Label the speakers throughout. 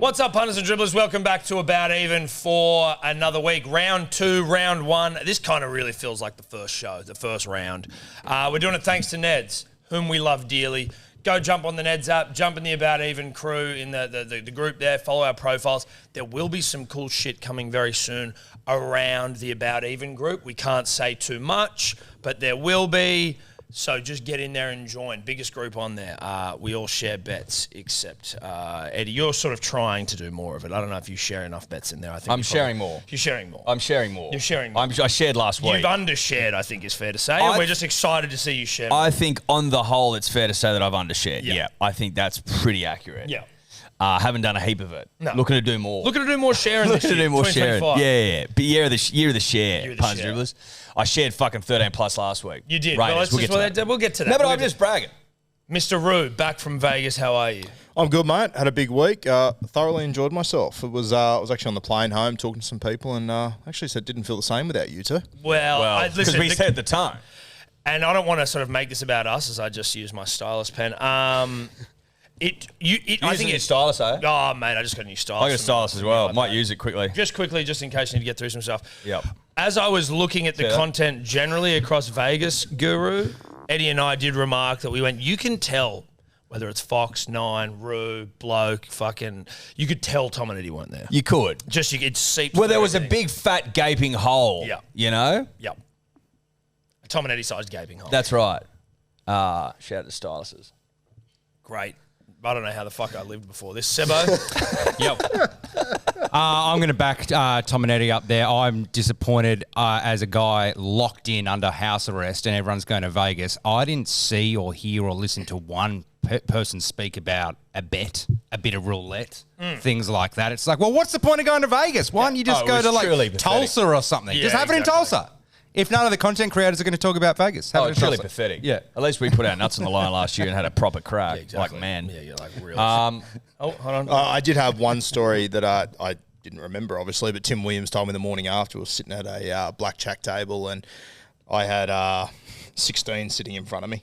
Speaker 1: What's up, punters and dribblers? Welcome back to About Even for another week. Round 2, round 1. This kind of really feels like the first show, the first round. We're doing it thanks to Neds, whom we love dearly. Go jump on the Neds app, jump in the About Even crew in the group there, follow our profiles. There will be some cool shit coming very soon around the About Even group. We can't say too much, but there will be. So just get in there and join. Biggest group on there. We all share bets, except Eddie, you're sort of trying to do more of it. I don't know if you share enough bets in there. I think
Speaker 2: I'm sharing more.
Speaker 1: You're sharing more.
Speaker 2: I'm sharing more.
Speaker 1: You're sharing more.
Speaker 2: I shared last week.
Speaker 1: You've undershared, I think is fair to say. And we're just excited to see you share more.
Speaker 2: I think on the whole, it's fair to say that I've undershared. Yeah. I think that's pretty accurate.
Speaker 1: Yeah.
Speaker 2: Haven't done a heap of it.
Speaker 1: No.
Speaker 2: Looking to do more.
Speaker 1: Looking to do more sharing this year.
Speaker 2: Looking to do more sharing.
Speaker 1: 2025.
Speaker 2: Yeah. But year of the share,
Speaker 1: Year of the
Speaker 2: punters,
Speaker 1: share.
Speaker 2: dribblers. I shared fucking 13 plus last week.
Speaker 1: You did.
Speaker 2: Raiders.
Speaker 1: We'll get to that.
Speaker 2: No, but
Speaker 1: We'll
Speaker 2: I'm
Speaker 1: get
Speaker 2: just bragging.
Speaker 1: Mr. Roo, back from Vegas. How are you?
Speaker 3: I'm good, mate. Had a big week. Thoroughly enjoyed myself. It was I was actually on the plane home talking to some people, and actually said didn't feel the same without you two.
Speaker 1: Well,
Speaker 2: Because we set the tone.
Speaker 1: And I don't want to sort of make this about us, as I just use my stylus pen. I think
Speaker 2: Using stylus, eh?
Speaker 1: Oh, mate, I just got a new stylus.
Speaker 2: I got a stylus as well. Might use it quickly.
Speaker 1: Just quickly, just in case you need to get through some stuff.
Speaker 2: Yep.
Speaker 1: As I was looking at the content generally across Vegas, Guru, Eddie and I did remark that we went, you can tell whether it's Fox, Nine, Roo, Bloke, fucking, you could tell Tom and Eddie weren't there.
Speaker 2: You could.
Speaker 1: Just, you could see.
Speaker 2: Well, there was a big fat gaping hole.
Speaker 1: Yeah.
Speaker 2: You know?
Speaker 1: Yep. A Tom and Eddie sized gaping hole.
Speaker 2: That's right. Shout out to styluses.
Speaker 1: Great. I don't know how the fuck I lived before this. Sebo?
Speaker 4: Yep. I'm going to back Tom and Eddie up there. I'm disappointed as a guy locked in under house arrest and everyone's going to Vegas. I didn't see or hear or listen to one person speak about a bet, a bit of roulette, things like that. It's like, well, what's the point of going to Vegas? Why don't you just go to like Tulsa or something?
Speaker 1: Yeah,
Speaker 4: just have it in
Speaker 1: exactly.
Speaker 4: Tulsa. If none of the content creators are going to talk about Vegas, have it in
Speaker 2: It's really
Speaker 4: Tulsa.
Speaker 2: pathetic.
Speaker 4: Yeah.
Speaker 2: At least we put our nuts on the line last year and had a proper crack.
Speaker 1: Exactly.
Speaker 2: Like, man.
Speaker 1: Yeah, you're like real.
Speaker 2: Um,
Speaker 1: oh, hold on.
Speaker 3: I did have one story that I didn't remember, obviously, but Tim Williams told me the morning after. We were sitting at a blackjack table, and I had 16 sitting in front of me.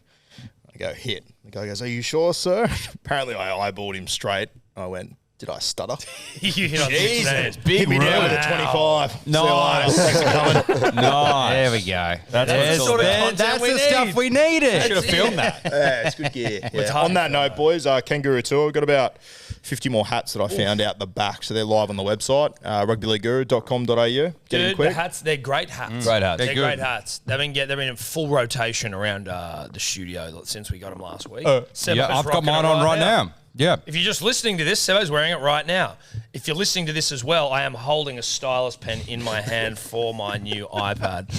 Speaker 3: I go, hit. The guy goes, are you sure, sir? Apparently, I eyeballed him straight. I went, did I stutter?
Speaker 1: You hit on
Speaker 2: Jesus,
Speaker 1: 16.
Speaker 2: big
Speaker 3: Hit me down with a
Speaker 1: Wow.
Speaker 3: 25.
Speaker 2: Nice.
Speaker 3: Thanks for coming.
Speaker 2: Nice.
Speaker 4: There we go.
Speaker 2: That's
Speaker 1: sort of content
Speaker 4: That's
Speaker 1: we
Speaker 4: the
Speaker 1: need.
Speaker 4: stuff we needed.
Speaker 2: Should have filmed that.
Speaker 3: Yeah, it's good gear. Yeah.
Speaker 1: hard
Speaker 3: On that note, boys, Kangaroo Tour, we've got about 50 more hats that I found out the back. So they're live on the website, rugbyleagueguru.com.au. Get in
Speaker 1: Dude,
Speaker 3: quick.
Speaker 1: the hats, they're great hats.
Speaker 2: Great hats.
Speaker 1: They're
Speaker 4: They're good.
Speaker 1: great hats. They've been in full rotation around the studio since we got them last week. Sebo's
Speaker 4: Yeah, I've got
Speaker 1: rocking
Speaker 4: mine
Speaker 1: it
Speaker 4: on right now. Yeah.
Speaker 1: If you're just listening to this, Sebo's wearing it right now. If you're listening to this as well, I am holding a stylus pen in my hand for my new iPad.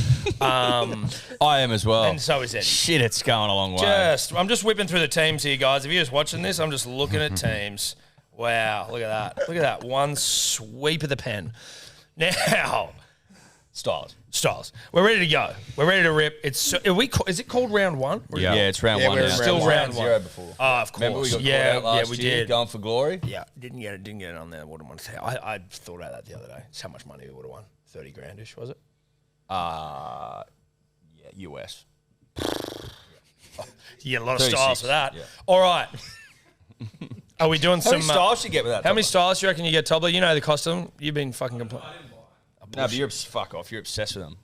Speaker 2: I am as well.
Speaker 1: And so is Eddie.
Speaker 2: Shit, it's going a long way.
Speaker 1: I'm just whipping through the teams here, guys. If you're just watching this, I'm just looking at teams. Wow, look at that. Look at that. One sweep of the pen. Now, Styles. We're ready to go. We're ready to rip. Is it called round one?
Speaker 2: Yeah, it's round
Speaker 3: Yeah,
Speaker 2: one
Speaker 3: we're
Speaker 2: now.
Speaker 3: in
Speaker 1: Still round one.
Speaker 2: Zero before.
Speaker 1: Oh, of course.
Speaker 2: Remember we got
Speaker 1: yeah,
Speaker 2: caught out last
Speaker 1: we
Speaker 2: year
Speaker 1: did.
Speaker 2: going for glory?
Speaker 1: Yeah, didn't get it on there. Wouldn't want to say. I thought about that the other day. It's how much money we would have won. 30 grandish, was it?
Speaker 2: Yeah, US.
Speaker 1: You get a lot of
Speaker 2: 36,
Speaker 1: styles for that.
Speaker 2: yeah.
Speaker 1: All right. Are we doing
Speaker 2: How
Speaker 1: some?
Speaker 2: many styles do you get with that?
Speaker 1: How many styles do you reckon you get, Tobler? You know the costume. You've been fucking complaining.
Speaker 2: No, but you're fuck off. You're obsessed with them.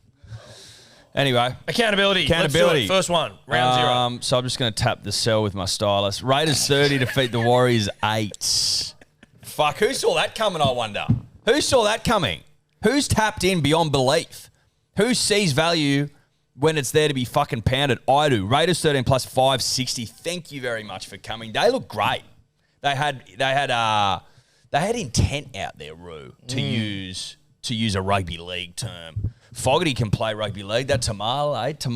Speaker 2: Anyway.
Speaker 1: Accountability. Let's do it. First one. Round 0.
Speaker 2: So I'm just going to tap the cell with my stylus. Raiders 30 defeat the Warriors 8. Fuck, who saw that coming, I wonder? Who saw that coming? Who's tapped in beyond belief? Who sees value when it's there to be fucking pounded? I do. Raiders 13 plus 560. Thank you very much for coming. They look great. They had intent out there, Roo, to use a rugby league term. Fogarty can play rugby league. That Tamale. He can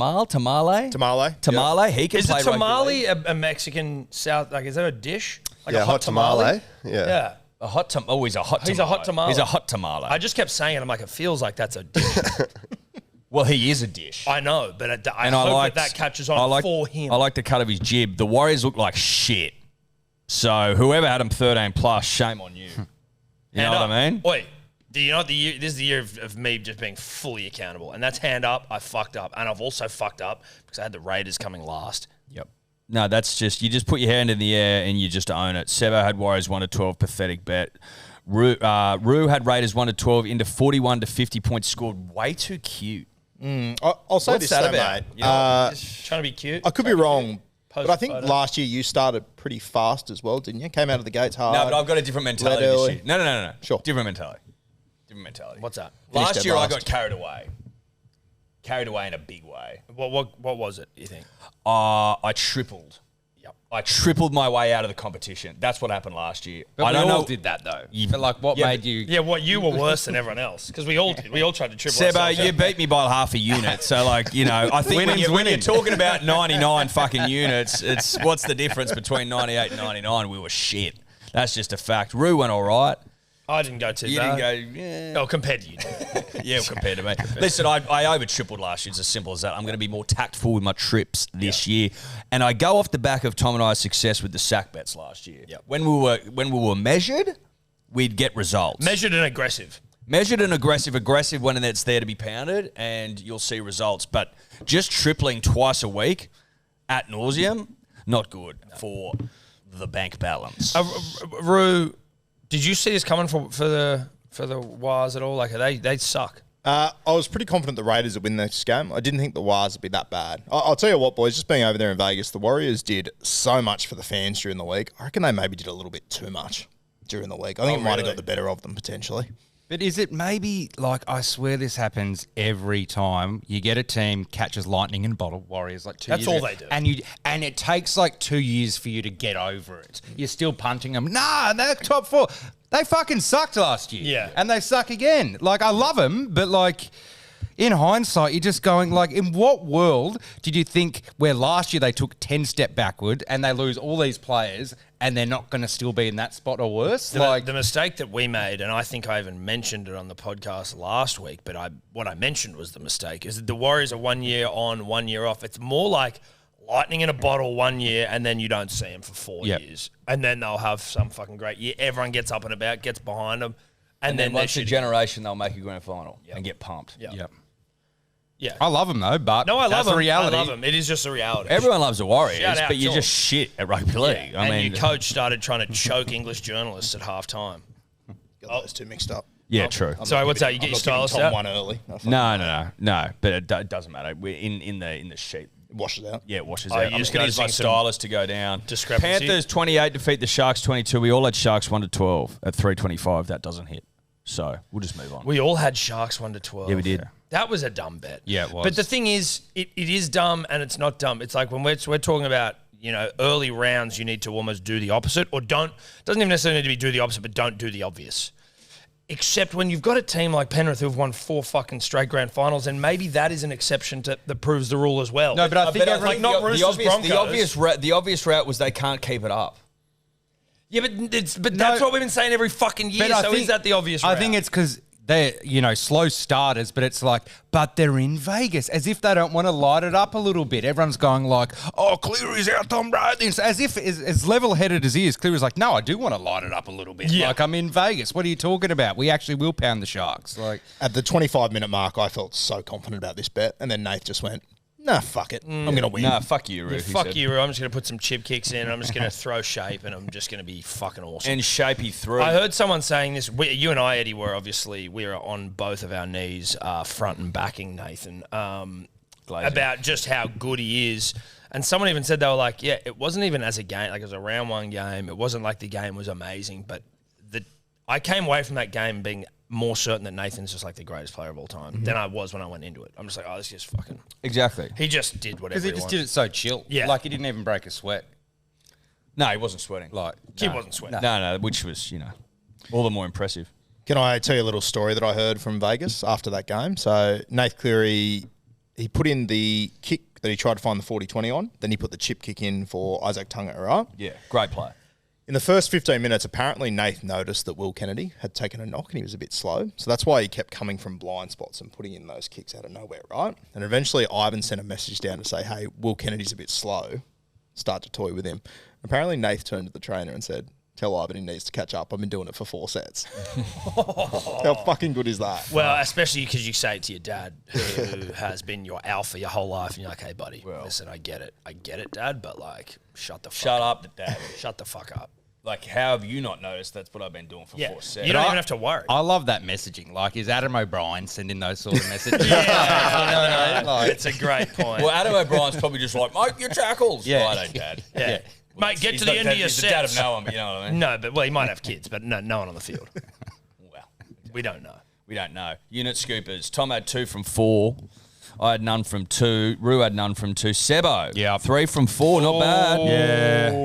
Speaker 1: Is
Speaker 2: play
Speaker 1: it
Speaker 2: rugby
Speaker 1: tamale
Speaker 2: league.
Speaker 1: a Mexican South? Like, is that a dish? Like
Speaker 5: Yeah,
Speaker 1: a hot tamale.
Speaker 5: Yeah.
Speaker 1: Yeah.
Speaker 2: A hot tamale. Oh, he's a hot tamale.
Speaker 1: He's a hot tamale.
Speaker 2: He's a hot tamale.
Speaker 1: I just kept saying it. I'm like, it feels like that's a dish.
Speaker 2: well, he is a dish.
Speaker 1: I know, but I hope that catches on for him.
Speaker 2: I like the cut of his jib. The Warriors look like shit. So whoever had him 13 plus, shame on you. You know what I mean?
Speaker 1: Wait, do you know what this is the year of me just being fully accountable, and that's hand up. I fucked up, and I've also fucked up because I had the Raiders coming last.
Speaker 2: Yep. No, that's just, you just put your hand in the air and you just own it. Sebo had Warriors 1-12, pathetic bet. Rue had Raiders 1-12 into 41-50 points scored. Way too cute.
Speaker 3: I'll say
Speaker 2: What's
Speaker 3: this,
Speaker 2: that
Speaker 3: though,
Speaker 2: about?
Speaker 3: mate.
Speaker 2: You know,
Speaker 1: Just trying to be cute.
Speaker 3: I could be wrong,
Speaker 1: Post
Speaker 3: but I think
Speaker 1: photo.
Speaker 3: last year you started pretty fast as well, didn't you? Came out of the gates hard.
Speaker 2: No, but I've got a different mentality
Speaker 3: Led
Speaker 2: this
Speaker 3: early.
Speaker 2: year. No.
Speaker 3: Sure.
Speaker 2: Different mentality.
Speaker 1: What's that?
Speaker 3: Finished
Speaker 2: Last
Speaker 3: dead
Speaker 2: year I
Speaker 3: last.
Speaker 2: got carried away. Carried away in a big way.
Speaker 1: What was it, you think?
Speaker 2: I tripled.
Speaker 1: Yep.
Speaker 2: I tripled my way out of the competition. That's what happened last year.
Speaker 4: But
Speaker 2: I
Speaker 4: we
Speaker 2: don't
Speaker 4: all
Speaker 2: know.
Speaker 4: did that though. But like, what
Speaker 2: Yeah,
Speaker 4: made
Speaker 2: but-
Speaker 4: you?
Speaker 1: Yeah, you were worse than everyone else because we all did. We all tried to triple
Speaker 2: Sebo,
Speaker 1: ourselves.
Speaker 2: you beat me by half a unit. So, like, you know, I think when you're talking about 99 fucking units, it's what's the difference between 98 and 99? We were shit. That's just a fact. Rue went all right.
Speaker 1: I didn't go too
Speaker 2: You
Speaker 1: bad.
Speaker 2: didn't go, yeah.
Speaker 1: Oh, compared to you.
Speaker 2: Yeah, compared to me. Listen, I over tripled last year. It's as simple as that. I'm going to be more tactful with my trips this year, and I go off the back of Tom and I's success with the sack bets last year.
Speaker 1: Yep.
Speaker 2: When we were measured, we'd get results.
Speaker 1: Measured and aggressive.
Speaker 2: Measured and aggressive when it's there to be pounded, and you'll see results. But just tripling twice a week ad nauseum, not good for the bank balance.
Speaker 1: Rue, did you see this coming for the Wires at all? Like, they suck.
Speaker 3: I was pretty confident the Raiders would win this game. I didn't think the Wires would be that bad. I'll tell you what, boys, just being over there in Vegas, the Warriors did so much for the fans during the week. I reckon they maybe did a little bit too much during the week. I think it might have
Speaker 1: really?
Speaker 3: got the better of them, potentially.
Speaker 4: But is it maybe like, I swear this happens every time you get a team catches lightning in a bottle, Warriors like 2
Speaker 1: That's
Speaker 4: years
Speaker 1: all
Speaker 4: ago,
Speaker 1: they do.
Speaker 4: and it takes like 2 years for you to get over it. You're still punting them. Nah, they're top four. They fucking sucked last year.
Speaker 1: Yeah.
Speaker 4: And they suck again. Like, I love them, but like, in hindsight, you're just going like, in what world did you think where last year they took 10 step backward and they lose all these players and they're not going to still be in that spot or worse?
Speaker 1: The mistake that we made, and I think I even mentioned it on the podcast last week, but what I mentioned was the mistake, is that the Warriors are 1 year on, 1 year off. It's more like lightning in a bottle 1 year and then you don't see them for 4
Speaker 4: Yep.
Speaker 1: years. And then they'll have some fucking great year. Everyone gets up and about, gets behind them. And then
Speaker 2: once
Speaker 1: they're
Speaker 2: a
Speaker 1: shitty.
Speaker 2: generation, they'll make a grand final and get pumped.
Speaker 1: Yep.
Speaker 4: Yep.
Speaker 1: Yeah.
Speaker 4: I love them though, but
Speaker 1: No, I love
Speaker 4: that's
Speaker 1: them.
Speaker 4: the reality.
Speaker 1: I love them. It is just a reality.
Speaker 2: Everyone loves the Warriors,
Speaker 1: Shout out
Speaker 2: but you're
Speaker 1: to
Speaker 2: just shit at rugby league.
Speaker 1: Yeah.
Speaker 2: I
Speaker 1: And
Speaker 2: mean,
Speaker 1: your coach started trying to choke English journalists at halftime.
Speaker 3: Got those two mixed up.
Speaker 2: yeah, true.
Speaker 1: Sorry, what's that? You get your stylist
Speaker 3: Tom
Speaker 1: out?
Speaker 3: one early.
Speaker 2: No. But it doesn't matter. We're in the sheet.
Speaker 3: It washes out.
Speaker 2: Yeah, it washes
Speaker 1: Oh,
Speaker 2: out.
Speaker 1: you're
Speaker 2: I'm
Speaker 1: just
Speaker 2: just going to use my
Speaker 1: noticing some
Speaker 2: stylist to go down.
Speaker 1: discrepancy?
Speaker 2: Panthers 28 defeat the Sharks 22. We all had Sharks 1-12 at 325. That doesn't hit. So we'll just move on.
Speaker 1: We all had Sharks 1-12.
Speaker 2: Yeah, we did.
Speaker 1: That was a dumb bet.
Speaker 4: Yeah, it was.
Speaker 1: But the thing is, it is dumb and it's not dumb. It's like when we're talking about, early rounds, you need to almost do the opposite or doesn't even necessarily need to be do the opposite, but don't do the obvious. Except when you've got a team like Penrith who've won 4 fucking straight grand finals, and maybe that is an exception that proves the rule as well.
Speaker 4: No, but I think
Speaker 1: not Roosters, Broncos.
Speaker 2: the obvious route was they can't keep it up.
Speaker 1: Yeah, but that's what we've been saying every fucking year.
Speaker 4: But I
Speaker 1: So
Speaker 4: think-
Speaker 1: is that the obvious
Speaker 4: I
Speaker 1: route?
Speaker 4: think it's because they're, slow starters, but it's like, but they're in Vegas, as if they don't want to light it up a little bit. Everyone's going like, oh, Cleary's out, Tom Brady. So as if, as level-headed as he is, Cleary's like, no, I do want to light it up a little bit.
Speaker 1: Yeah.
Speaker 4: Like, I'm in Vegas. What are you talking about? We actually will pound the Sharks. Like,
Speaker 3: At the 25-minute mark, I felt so confident about this bet. And then Nath just went, nah, fuck it. I'm going to win.
Speaker 2: Nah, fuck you, Roo.
Speaker 1: Yeah,
Speaker 2: he
Speaker 1: fuck
Speaker 2: said.
Speaker 1: you, Roo. I'm just going to put some chip kicks in. I'm just going to throw shape, and I'm just going to be fucking awesome.
Speaker 2: And Shapey threw.
Speaker 1: I heard someone saying this. You and I, Eddie, were on both of our knees, front and backing Nathan, about just how good he is. And someone even said, they were like, yeah, it wasn't even as a game. Like, it was a round one game. It wasn't like the game was amazing. But I came away from that game being more certain that Nathan's just like the greatest player of all time than I was when I went into it. I'm just like, oh, this is fucking...
Speaker 2: Exactly.
Speaker 1: He just did whatever
Speaker 4: because he
Speaker 1: he
Speaker 4: just
Speaker 1: wanted.
Speaker 4: did it so chill.
Speaker 1: Yeah.
Speaker 4: Like, he didn't even break a sweat.
Speaker 2: No, he wasn't sweating.
Speaker 4: Like,
Speaker 1: He wasn't sweating.
Speaker 2: No, which was, all the more impressive.
Speaker 3: Can I tell you a little story that I heard from Vegas after that game? So Nath Cleary, he put in the kick that he tried to find the 40-20 on. Then he put the chip kick in for Isaac Tunga, right?
Speaker 2: Yeah, great play.
Speaker 3: In the first 15 minutes, apparently Nath noticed that Will Kennedy had taken a knock and he was a bit slow. So that's why he kept coming from blind spots and putting in those kicks out of nowhere, right? And eventually Ivan sent a message down to say, hey, Will Kennedy's a bit slow. Start to toy with him. Apparently Nath turned to the trainer and said, tell Ivan he needs to catch up. I've been doing it for 4 sets. How fucking good is that?
Speaker 1: Well, especially because you say it to your dad, who has been your alpha your whole life, and you're like, "Hey, buddy, listen, I get it, Dad, but like, shut the fuck
Speaker 2: Shut up, Dad.
Speaker 1: shut the fuck up."
Speaker 2: Like, how have you not noticed? That's what I've been doing for 4 seconds.
Speaker 1: You don't even have to worry.
Speaker 4: I love that messaging. Like, is Adam O'Brien sending those sort of messages?
Speaker 1: It's a great point.
Speaker 2: Well, Adam O'Brien's probably just like, mate, your tackles.
Speaker 4: Yeah.
Speaker 2: Righto, Dad.
Speaker 1: Yeah. Mate, get
Speaker 2: He's
Speaker 1: to the
Speaker 2: not-
Speaker 1: end of your
Speaker 2: he's the dad of
Speaker 1: sets.
Speaker 2: no one, but you know what I mean?
Speaker 1: No, but he might have kids, but no one on the field.
Speaker 2: Well,
Speaker 1: We don't know.
Speaker 2: we don't know. Unit scoopers. Tom had 2 from 4. I had none from 2. Rue had none from 2. Sebo.
Speaker 4: Yeah.
Speaker 2: 3 from 4. Not bad.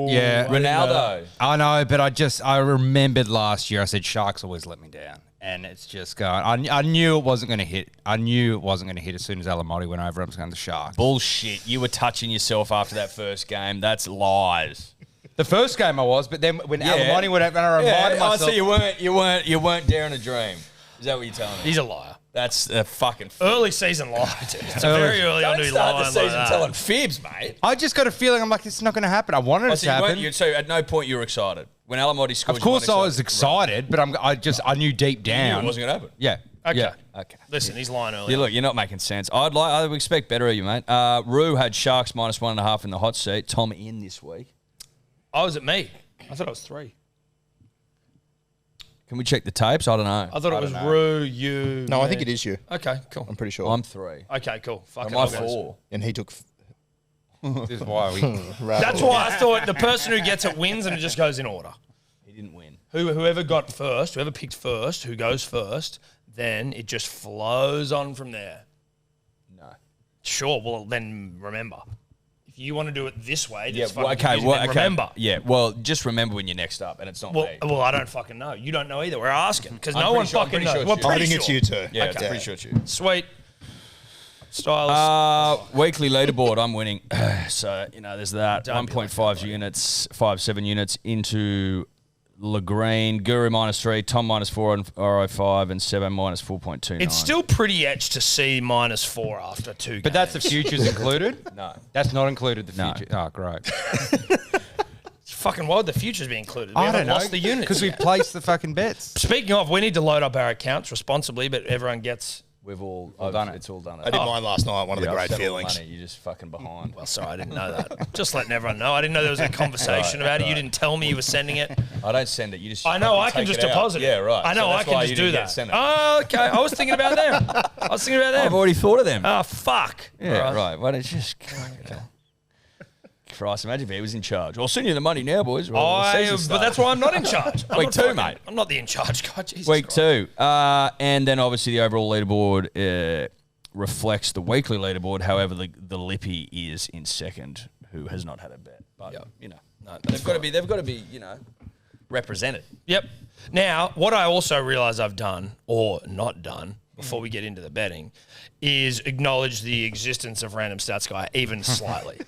Speaker 4: Yeah.
Speaker 2: Ronaldo.
Speaker 4: I know, but I remembered last year I said Sharks always let me down. And it's just going. I knew it wasn't going to hit. I knew it wasn't going to hit as soon as Alamotti went over. I was going to the Sharks.
Speaker 2: Bullshit. You were touching yourself after that first game. That's lies.
Speaker 4: The first game I was, but then when Alamotti went over, and I reminded myself.
Speaker 2: so you weren't daring to dream. Is that what you're telling me?
Speaker 1: He's a liar.
Speaker 2: That's a fucking.
Speaker 1: Early season lie, dude. It's very early on
Speaker 2: Don't
Speaker 1: to be
Speaker 2: start
Speaker 1: lying
Speaker 2: the season
Speaker 1: like that.
Speaker 2: telling fibs, mate.
Speaker 4: I just got a feeling. I'm like, it's not going to happen. I wanted it to happen.
Speaker 2: So at no point you were excited when Alamotti scored.
Speaker 4: Of course, I was excited, but I knew deep
Speaker 2: You knew
Speaker 4: down
Speaker 2: it wasn't going to happen.
Speaker 4: Yeah.
Speaker 1: Okay.
Speaker 4: Yeah.
Speaker 2: Okay.
Speaker 1: Listen, he's lying early.
Speaker 2: Yeah, look, you're not making sense. I would expect better of you, mate. Rue had Sharks -1.5 in the hot seat. Tom in this week.
Speaker 1: Oh, was it me? I thought it was 3.
Speaker 2: Can we check the tapes? I don't know.
Speaker 1: I thought it was Rue, you.
Speaker 3: No, I
Speaker 1: me.
Speaker 3: think it is you.
Speaker 1: Okay, cool.
Speaker 3: I'm pretty sure.
Speaker 2: I'm 3.
Speaker 1: Okay, cool. Fuck
Speaker 2: Am
Speaker 1: it.
Speaker 2: I
Speaker 1: I'll go.
Speaker 2: 4?
Speaker 3: And he took.
Speaker 4: This is why we.
Speaker 1: That's why I thought the person who gets it wins and it just goes in order.
Speaker 2: He didn't win.
Speaker 1: Whoever got first, whoever picked first, who goes first, then it just flows on from there.
Speaker 2: No.
Speaker 1: Sure, well, then remember. If you want to do it this way,
Speaker 2: Yeah.
Speaker 1: that's
Speaker 2: Well,
Speaker 1: fucking
Speaker 2: okay.
Speaker 1: confusing, then remember.
Speaker 2: Yeah. Well, just remember when you're next up, and it's not me.
Speaker 1: Well, I don't fucking know. You don't know either. We're asking because
Speaker 2: I'm
Speaker 1: no
Speaker 2: pretty
Speaker 1: one
Speaker 2: sure- I'm
Speaker 1: fucking
Speaker 2: pretty
Speaker 1: knows.
Speaker 2: sure
Speaker 1: We're
Speaker 2: it's you.
Speaker 3: I
Speaker 1: pretty
Speaker 3: think
Speaker 1: sure.
Speaker 3: it's you two.
Speaker 2: Yeah,
Speaker 1: Okay.
Speaker 2: pretty sure it's you.
Speaker 1: Sweet. Stylist.
Speaker 2: Weekly leaderboard, I'm winning. So, there's that.
Speaker 1: Don't be like
Speaker 2: 1.5 units, 5.7 units into Lagreen. Guru -3, Tom -4 on RO5, and Sebo -4.29.
Speaker 1: It's still pretty etched to see -4 after 2 games.
Speaker 4: But that's the futures included.
Speaker 2: No.
Speaker 4: That's not included. The
Speaker 2: No.
Speaker 4: future. Oh, great.
Speaker 1: fucking why would the futures be included? We
Speaker 4: I
Speaker 1: haven't
Speaker 4: don't know.
Speaker 1: lost the units
Speaker 4: Because we
Speaker 1: yet.
Speaker 4: placed the fucking bets.
Speaker 1: Speaking of, we need to load up our accounts responsibly, but everyone gets.
Speaker 2: We've all
Speaker 4: done it.
Speaker 2: It's all done.
Speaker 3: I did mine last night. One of the
Speaker 2: I've
Speaker 3: great
Speaker 2: settled
Speaker 3: feelings.
Speaker 2: Money. You're just fucking behind.
Speaker 1: Well, sorry, I didn't know that. Just letting everyone know. I didn't know there was a conversation about it. You didn't tell me you were sending it.
Speaker 2: I don't send it. You just.
Speaker 1: I know. I
Speaker 2: fucking
Speaker 1: can
Speaker 2: take
Speaker 1: just
Speaker 2: it out.
Speaker 1: deposit it.
Speaker 2: Yeah, right.
Speaker 1: I know.
Speaker 2: So
Speaker 1: I
Speaker 2: that's
Speaker 1: can
Speaker 2: why
Speaker 1: just
Speaker 2: you
Speaker 1: do
Speaker 2: didn't get
Speaker 1: that.
Speaker 2: sent it.
Speaker 1: Oh, okay. I was thinking about them.
Speaker 2: I've already thought of them.
Speaker 1: Oh, fuck.
Speaker 2: Yeah,
Speaker 1: All
Speaker 2: right. Why don't you just. Christ, imagine if he was in charge. I'll send you the money now, boys.
Speaker 1: But that's why I'm not in charge. I'm
Speaker 2: Week
Speaker 1: not
Speaker 2: 2,
Speaker 1: fucking-
Speaker 2: mate.
Speaker 1: I'm not the in charge guy. Jesus
Speaker 2: Week
Speaker 1: Christ.
Speaker 2: 2. And then obviously the overall leaderboard reflects the weekly leaderboard. However, the Lippy is in second, who has not had a bet. But, they've got to be, represented.
Speaker 1: Yep. Now, what I also realise I've done or not done before we get into the betting is acknowledge the existence of Random Stats Guy even slightly.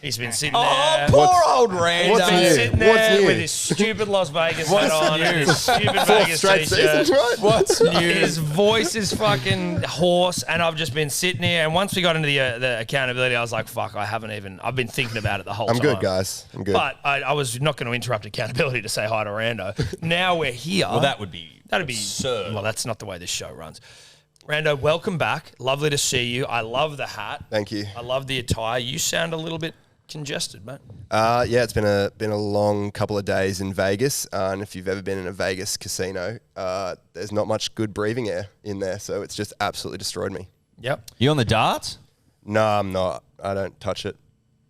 Speaker 1: He's been sitting there.
Speaker 2: Poor old Randy.
Speaker 1: He's been sitting
Speaker 3: What's
Speaker 1: there
Speaker 3: new?
Speaker 1: with his stupid Las Vegas hat on and his stupid Vegas
Speaker 3: Straight
Speaker 1: t-shirt.
Speaker 3: seasons, right?
Speaker 2: What's new?
Speaker 1: His voice is fucking hoarse, and I've just been sitting here. And once we got into the accountability, I was like, "Fuck, I've been thinking about it the whole time."
Speaker 5: I'm good, guys. I'm good.
Speaker 1: But I was not going to interrupt accountability to say hi to Rando. Now we're here.
Speaker 2: Well, that'd be absurd.
Speaker 1: Well, that's not the way this show runs. Rando, welcome back. Lovely to see you. I love the hat.
Speaker 5: Thank you.
Speaker 1: I love the attire. You sound a little bit congested, mate.
Speaker 5: Yeah, it's been a long couple of days in Vegas, and if you've ever been in a Vegas casino, there's not much good breathing air in there, so it's just absolutely destroyed me.
Speaker 1: Yep.
Speaker 2: You on the darts?
Speaker 5: No, I'm not. I don't touch it.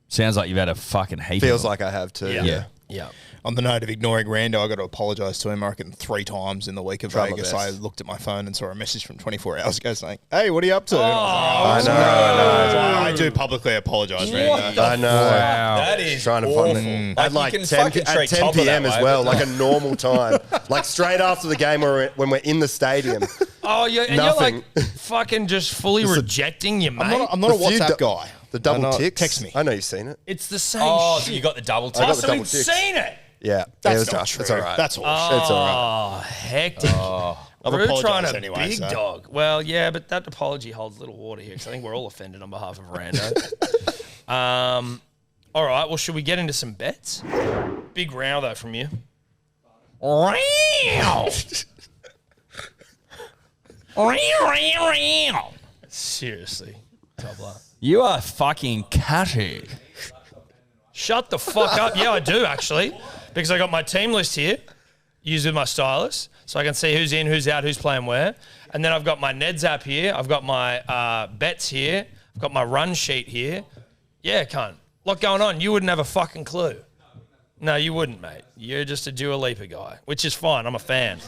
Speaker 2: Sounds like you've had a fucking heap.
Speaker 5: Feels
Speaker 2: of them.
Speaker 5: like I have too.
Speaker 1: Yeah. Yeah.
Speaker 3: On the note of ignoring Rando, I got to apologise to him. I reckon 3 times in the week of
Speaker 5: Try my
Speaker 3: Vegas.
Speaker 5: best.
Speaker 3: I looked at my phone and saw a message from 24 hours ago saying, "Hey, what are you up to?" And
Speaker 5: I know.
Speaker 3: I do publicly apologise, Rando.
Speaker 5: I know.
Speaker 4: Wow.
Speaker 2: That is
Speaker 5: Trying to
Speaker 2: awful.
Speaker 5: find at like
Speaker 2: you can
Speaker 5: 10,
Speaker 2: fucking
Speaker 5: at
Speaker 2: treat
Speaker 5: 10
Speaker 2: Topper that
Speaker 5: p.m. as
Speaker 2: way,
Speaker 5: well,
Speaker 2: but
Speaker 5: like a normal time, like straight after the game when we're in the stadium.
Speaker 1: Oh, you're
Speaker 5: Nothing.
Speaker 1: like fucking just fully rejecting your mate.
Speaker 3: I'm not a
Speaker 5: The few
Speaker 3: WhatsApp
Speaker 5: du-
Speaker 3: guy.
Speaker 5: The double
Speaker 3: I know.
Speaker 5: ticks.
Speaker 3: Text me.
Speaker 5: I know you've seen it.
Speaker 1: It's the same
Speaker 2: Oh,
Speaker 1: shit.
Speaker 2: so you got the double
Speaker 5: I
Speaker 2: tap.
Speaker 5: got
Speaker 1: Oh,
Speaker 5: the
Speaker 1: so
Speaker 5: double
Speaker 1: we've
Speaker 5: ticks.
Speaker 1: seen it.
Speaker 5: Yeah,
Speaker 3: That's
Speaker 5: it's
Speaker 3: not
Speaker 5: Josh.
Speaker 3: true.
Speaker 5: It's all right.
Speaker 3: That's all.
Speaker 5: It's all right.
Speaker 1: Oh, hectic.
Speaker 3: I've
Speaker 1: We're trying
Speaker 3: apologised
Speaker 1: to
Speaker 3: anyway.
Speaker 1: big
Speaker 3: so.
Speaker 1: dog. Well, yeah, but that apology holds little water here because I think we're all offended on behalf of Rando. All right, well, should we get into some bets? Big row, though, from you. Seriously, Tobler.
Speaker 2: You are fucking catty.
Speaker 1: Shut the fuck up. Yeah, I do, actually. because I got my team list here, used with my stylus, so I can see who's in, who's out, who's playing where. And then I've got my Neds app here. I've got my bets here. I've got my run sheet here. Yeah, cunt. Lot going on. You wouldn't have a fucking clue. No, you wouldn't, mate. You're just a Dua Lipa guy, which is fine. I'm a fan.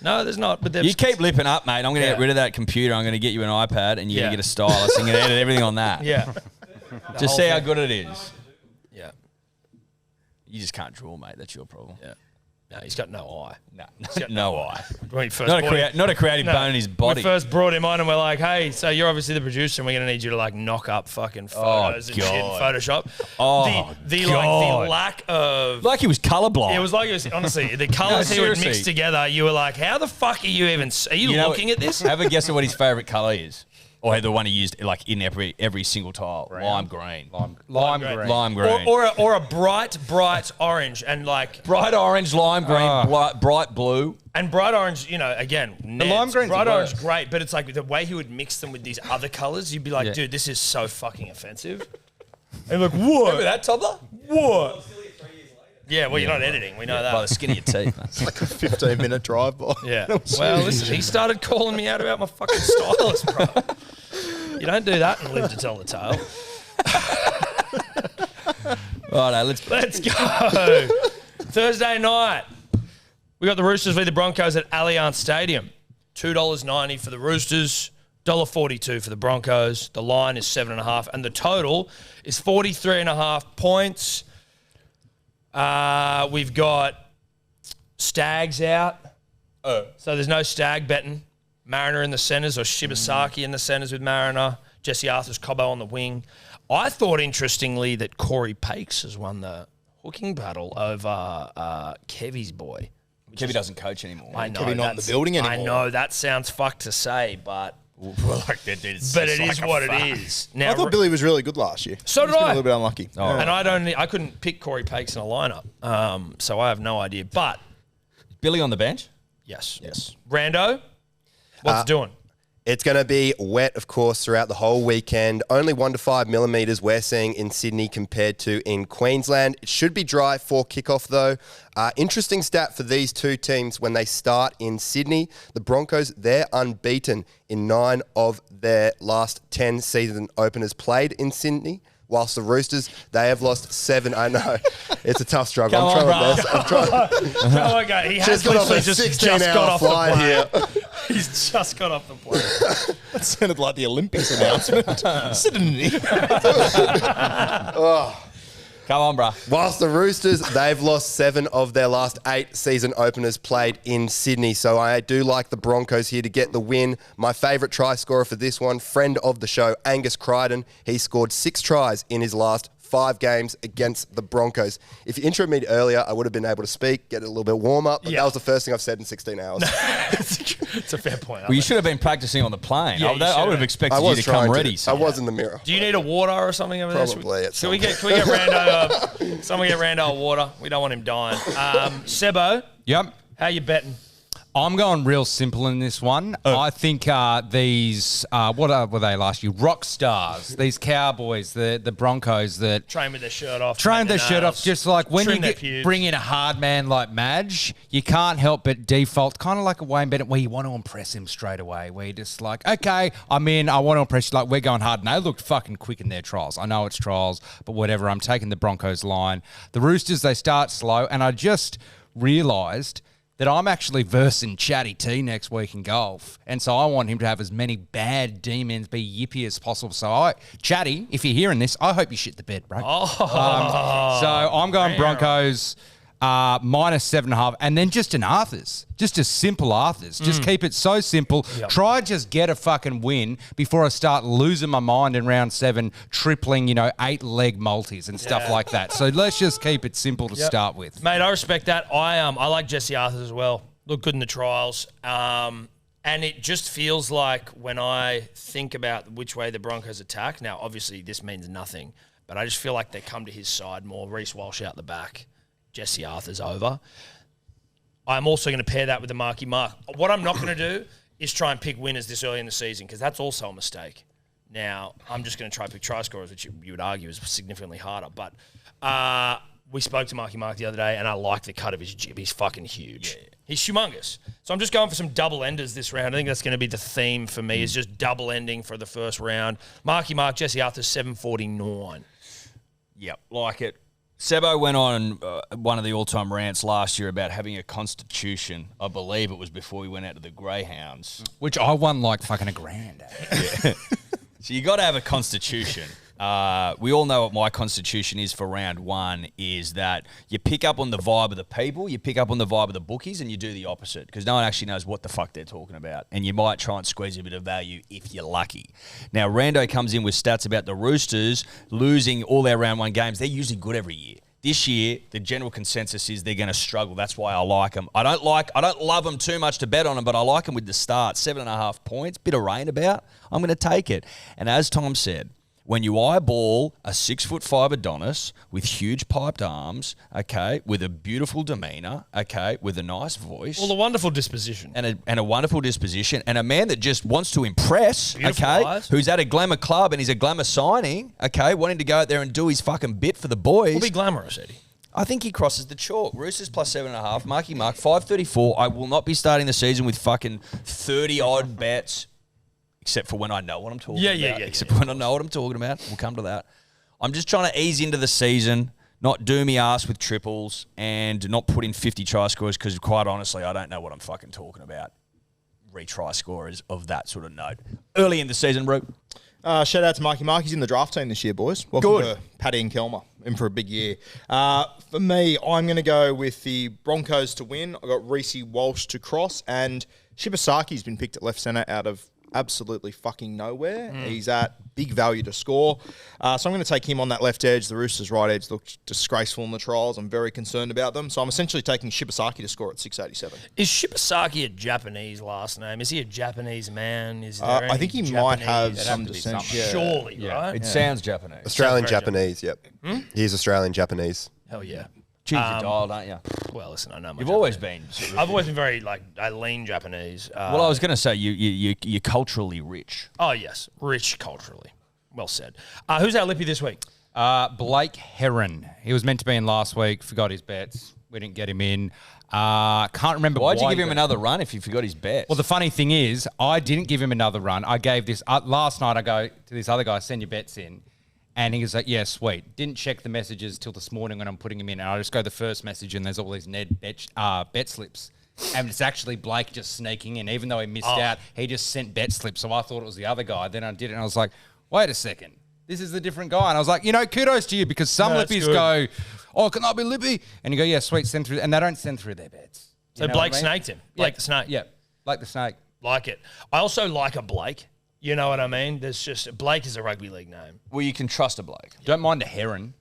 Speaker 1: No, there's not. But
Speaker 2: you keep lipping up, mate. I'm going to get rid of that computer. I'm going to get you an iPad, and you're going to get a stylus. And you're going to edit everything on that.
Speaker 1: Yeah.
Speaker 2: Just see how good it is.
Speaker 1: Yeah.
Speaker 2: You just can't draw, mate. That's your problem.
Speaker 1: Yeah. No, he's got no eye.
Speaker 2: No,
Speaker 1: got
Speaker 2: no eye.
Speaker 1: When we first
Speaker 2: Not a creative bone in his body.
Speaker 1: We first brought him on and we're like, hey, so you're obviously the producer and we're going to need you to like knock up fucking photos and shit in Photoshop.
Speaker 2: Oh,
Speaker 1: the lack of...
Speaker 2: Like he was colourblind.
Speaker 1: It was like, honestly, the colours he would mix together, you were like, how the fuck are you even... Are you looking at this?
Speaker 2: Have a guess at what his favourite colour is. Or the one he used like in every single tile. Lime green. Lime green.
Speaker 1: Or a bright orange and like...
Speaker 2: Bright orange, lime green, bright blue.
Speaker 1: And bright orange, again, Neds,
Speaker 4: lime green's
Speaker 1: bright
Speaker 4: the
Speaker 1: orange,
Speaker 4: worst.
Speaker 1: great, but it's like the way he would mix them with these other colours, you'd be like, dude, this is so fucking offensive. And you're like, what?
Speaker 2: Remember that, toddler?
Speaker 1: What? Yeah, well, you're not editing. We know that.
Speaker 2: By the skin of your teeth.
Speaker 3: It's like a 15-minute drive by.
Speaker 1: Yeah. Well, listen, he started calling me out about my fucking stylus, bro. You don't do that and live to tell the tale.
Speaker 2: Righto,
Speaker 1: Let's go. Thursday night, we got the Roosters v the Broncos at Allianz Stadium. $2.90 for the Roosters, $1.42 for the Broncos. The line is 7.5, and the total is 43.5 points. We've got Stags out. So there's no Stag betting. Mariner in the centres or Shibasaki in the centres with Mariner. Jesse Arthur's Cobbo on the wing. I thought, interestingly, that Corey Pakes has won the hooking battle over Kevy's boy.
Speaker 2: Kevy doesn't coach anymore.
Speaker 1: I know.
Speaker 3: Kevy not in the building anymore.
Speaker 1: I know. That sounds fucked to say, but...
Speaker 2: Like that, dude,
Speaker 1: But it is what it is. Now,
Speaker 3: I thought Billy was really good last year.
Speaker 1: So
Speaker 3: He's
Speaker 1: did
Speaker 3: been
Speaker 1: I.
Speaker 3: a little bit unlucky.
Speaker 2: Oh,
Speaker 1: and I couldn't pick Corey Pakes in a lineup, so I have no idea. But
Speaker 2: Billy on the bench?
Speaker 1: yes. Rando, what's it doing?
Speaker 5: It's going to be wet, of course, throughout the whole weekend. Only 1 to 5 millimetres we're seeing in Sydney compared to in Queensland. It should be dry for kickoff, though. Interesting stat for these two teams when they start in Sydney. The Broncos, they're unbeaten in 9 of their last 10 season openers played in Sydney. Whilst the Roosters, they have lost 7. I know. It's a tough struggle. I'm trying my best. I'm trying.
Speaker 1: Okay. He
Speaker 5: Just
Speaker 1: has
Speaker 5: got off a
Speaker 1: literally just
Speaker 5: 16-hour
Speaker 1: got off the
Speaker 5: flight
Speaker 1: plane.
Speaker 5: here.
Speaker 1: He's just got off the plane.
Speaker 3: That sounded like the Olympics announcement. Sydney.
Speaker 2: Come on, bruh.
Speaker 5: Whilst the Roosters, they've lost 7 of their last 8 season openers played in Sydney. So I do like the Broncos here to get the win. My favourite try scorer for this one, friend of the show, Angus Crichton. He scored 6 tries in his last 5 games against the Broncos. If you introed me earlier, I would have been able to speak, get a little bit warm up, but that was the first thing I've said in 16 hours.
Speaker 1: It's a fair point.
Speaker 2: Well, you should have been practicing on the plane.
Speaker 1: Yeah,
Speaker 2: I would have expected you to come ready.
Speaker 5: I was in the mirror.
Speaker 1: Do you need a water or something over
Speaker 5: Probably
Speaker 1: there?
Speaker 5: at
Speaker 1: Can we
Speaker 5: some
Speaker 1: get Rando? Someone get Rando a water. We don't want him dying. Sebo,
Speaker 4: Yep.
Speaker 1: how you betting?
Speaker 4: I'm going real simple in this one. I think these, what were they last year? Rock stars. These Cowboys, the Broncos that
Speaker 1: Train with their shirt off.
Speaker 4: train
Speaker 1: paint
Speaker 4: their shirt
Speaker 1: nails,
Speaker 4: off. Just like when
Speaker 1: trim
Speaker 4: you
Speaker 1: their pubes.
Speaker 4: bring in a hard man like Madge, you can't help but default, kind of like a Wayne Bennett, where you want to impress him straight away. Where you're just like, okay, I'm in. I want to impress you. Like, we're going hard. And they looked fucking quick in their trials. I know it's trials, but whatever. I'm taking the Broncos line. The Roosters, they start slow, and I just realised that I'm actually versing Chatty T next week in golf. And so I want him to have as many bad demons be yippy as possible. So Chatty, if you're hearing this, I hope you shit the bed, bro. So I'm going Broncos minus 7.5, and then just an Arthurs. Just a simple Arthurs. Just keep it so simple.
Speaker 1: Yep.
Speaker 4: Try just get a fucking win before I start losing my mind in round 7, tripling, 8-leg multis and stuff like that. So let's just keep it simple to start with.
Speaker 1: Mate, I respect that. I like Jesse Arthur as well. Looked good in the trials. And it just feels like when I think about which way the Broncos attack, now obviously this means nothing, but I just feel like they come to his side more. Reece Walsh out the back. Jesse Arthur's over. I'm also going to pair that with the Marky Mark. What I'm not going to do is try and pick winners this early in the season, because that's also a mistake. Now, I'm just going to try and pick try scorers, which you would argue is significantly harder. But we spoke to Marky Mark the other day, and I like the cut of his jib. He's fucking huge. Yeah. He's humongous. So I'm just going for some double enders this round. I think that's going to be the theme for me, is just double ending for the first round. Marky Mark, Jesse Arthur, 749.
Speaker 2: Yep, like it. Sebo went on one of the all-time rants last year about having a constitution. I believe it was before we went out to the Greyhounds.
Speaker 4: Which I won like fucking $1,000.
Speaker 2: Yeah. So you got to have a constitution. We all know what my constitution is for round one, is that you pick up on the vibe of the people, you pick up on the vibe of the bookies, and you do the opposite, because no one actually knows what the fuck they're talking about. And you might try and squeeze a bit of value if you're lucky. Now, Rando comes in with stats about the Roosters losing all their round one games. They're usually good every year. This year, the general consensus is they're going to struggle. That's why I like them. I don't love them too much to bet on them, but I like them with the start. 7.5 points, bit of rain about. I'm going to take it. And as Tom said, when you eyeball a 6'5" Adonis with huge piped arms, okay, with a beautiful demeanour, okay, with a nice voice.
Speaker 1: Well, a wonderful disposition.
Speaker 2: And a wonderful disposition. And a man that just wants to impress,
Speaker 1: Beautiful
Speaker 2: okay,
Speaker 1: eyes.
Speaker 2: who's at a glamour club and he's a glamour signing, okay, wanting to go out there and do his fucking bit for the boys.
Speaker 1: Will be glamorous, Eddie.
Speaker 2: I think he crosses the chalk. Roosters plus 7.5. Marky Mark, 534. I will not be starting the season with fucking 30-odd bets. Except for when I know what I'm talking about. Except for when I know what I'm talking about. We'll come to that. I'm just trying to ease into the season, not do me ass with triples, and not put in 50 try scores, because quite honestly, I don't know what I'm fucking talking about. Retry scorers of that sort of note. Early in the season, Root.
Speaker 3: Shout out to Marky Mark. He's in the draft team this year, boys. Welcome to Paddy and Kelmer. In for a big year. For me, I'm going to go with the Broncos to win. I've got Reece Walsh to cross, and Shibasaki's been picked at left centre out of absolutely fucking nowhere. He's at big value to score. So I'm going to take him on that left edge. The Roosters' right edge looked disgraceful in the trials. I'm very concerned about them. So I'm essentially taking Shibasaki to score at 687.
Speaker 1: Is Shibasaki a Japanese last name? Is he a Japanese man? Is there
Speaker 3: I think he might have some
Speaker 4: to be
Speaker 3: descent.
Speaker 4: something.
Speaker 3: Yeah.
Speaker 1: Surely, right?
Speaker 2: It sounds Japanese.
Speaker 5: Australian
Speaker 1: very
Speaker 5: Japanese, yep. He's Australian Japanese.
Speaker 1: Hell yeah.
Speaker 2: Choose your dial, don't you?
Speaker 1: Well, listen, I know my
Speaker 2: You've
Speaker 1: Japanese.
Speaker 2: always been.
Speaker 1: I've always been very, I lean Japanese.
Speaker 2: Well, I was going to say you're culturally rich.
Speaker 1: Oh, yes. Rich culturally. Well said. Who's our lippy this week?
Speaker 4: Blake Heron. He was meant to be in last week. Forgot his bets. We didn't get him in. Can't remember
Speaker 2: Why'd you
Speaker 4: why
Speaker 2: give him another run if you forgot his bets?
Speaker 4: Well, the funny thing is, I didn't give him another run. I gave this last night. I go to this other guy, send your bets in. And he was like, yeah, sweet. Didn't check the messages till this morning when I'm putting him in. And I just go the first message and there's all these Ned bet slips. And it's actually Blake just sneaking in. Even though he missed out, he just sent bet slips. So I thought it was the other guy. Then I did it and I was like, wait a second. This is the different guy. And I was like, kudos to you, because some lippies go, oh, can I be lippy? And you go, yeah, sweet, send through. And they don't send through their bets.
Speaker 1: So Blake snaked him. Blake the snake.
Speaker 4: Yeah, Blake the snake.
Speaker 1: Like it. I also like a Blake. You know what I mean? There's just Blake is a rugby league name.
Speaker 2: Well, you can trust a Blake.
Speaker 4: Don't mind a heron.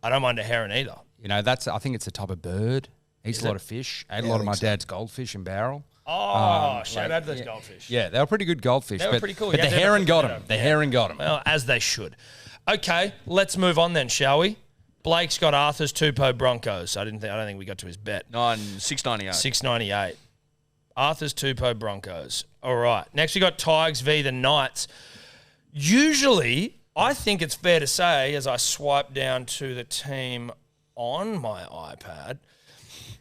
Speaker 1: I don't mind a heron either.
Speaker 4: I think it's a type of bird. Eats a lot of fish. Ate a lot of my dad's goldfish in barrel.
Speaker 1: Oh, shout out to those goldfish.
Speaker 4: Yeah, they were pretty good goldfish.
Speaker 1: They were pretty cool.
Speaker 4: But
Speaker 1: You
Speaker 4: the
Speaker 1: have to
Speaker 4: heron got
Speaker 1: put
Speaker 4: him.
Speaker 1: that
Speaker 4: The
Speaker 1: up.
Speaker 4: heron got him.
Speaker 1: Well, as they should. Okay, let's move on then, shall we? Blake's got Arthur's Tupou Broncos. I don't think we got to his bet.
Speaker 2: 698.
Speaker 1: 698. Arthur's Tupou Broncos. All right. Next we got Tigers v the Knights. Usually, I think it's fair to say, as I swipe down to the team on my iPad,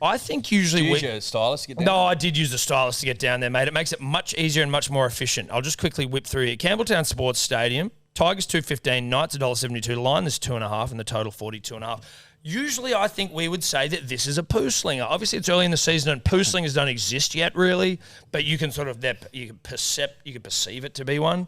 Speaker 1: I think usually
Speaker 2: Use your stylus to get down.
Speaker 1: No, I did use the stylus to get down there, mate. It makes it much easier and much more efficient. I'll just quickly whip through here. Campbelltown Sports Stadium, Tigers 2.15, Knights $1.72 line. There's 2.5 and the total 42.5. Usually, I think we would say that this is a poo slinger. Obviously, it's early in the season, and poo slingers don't exist yet, really. But you can you can perceive it to be one.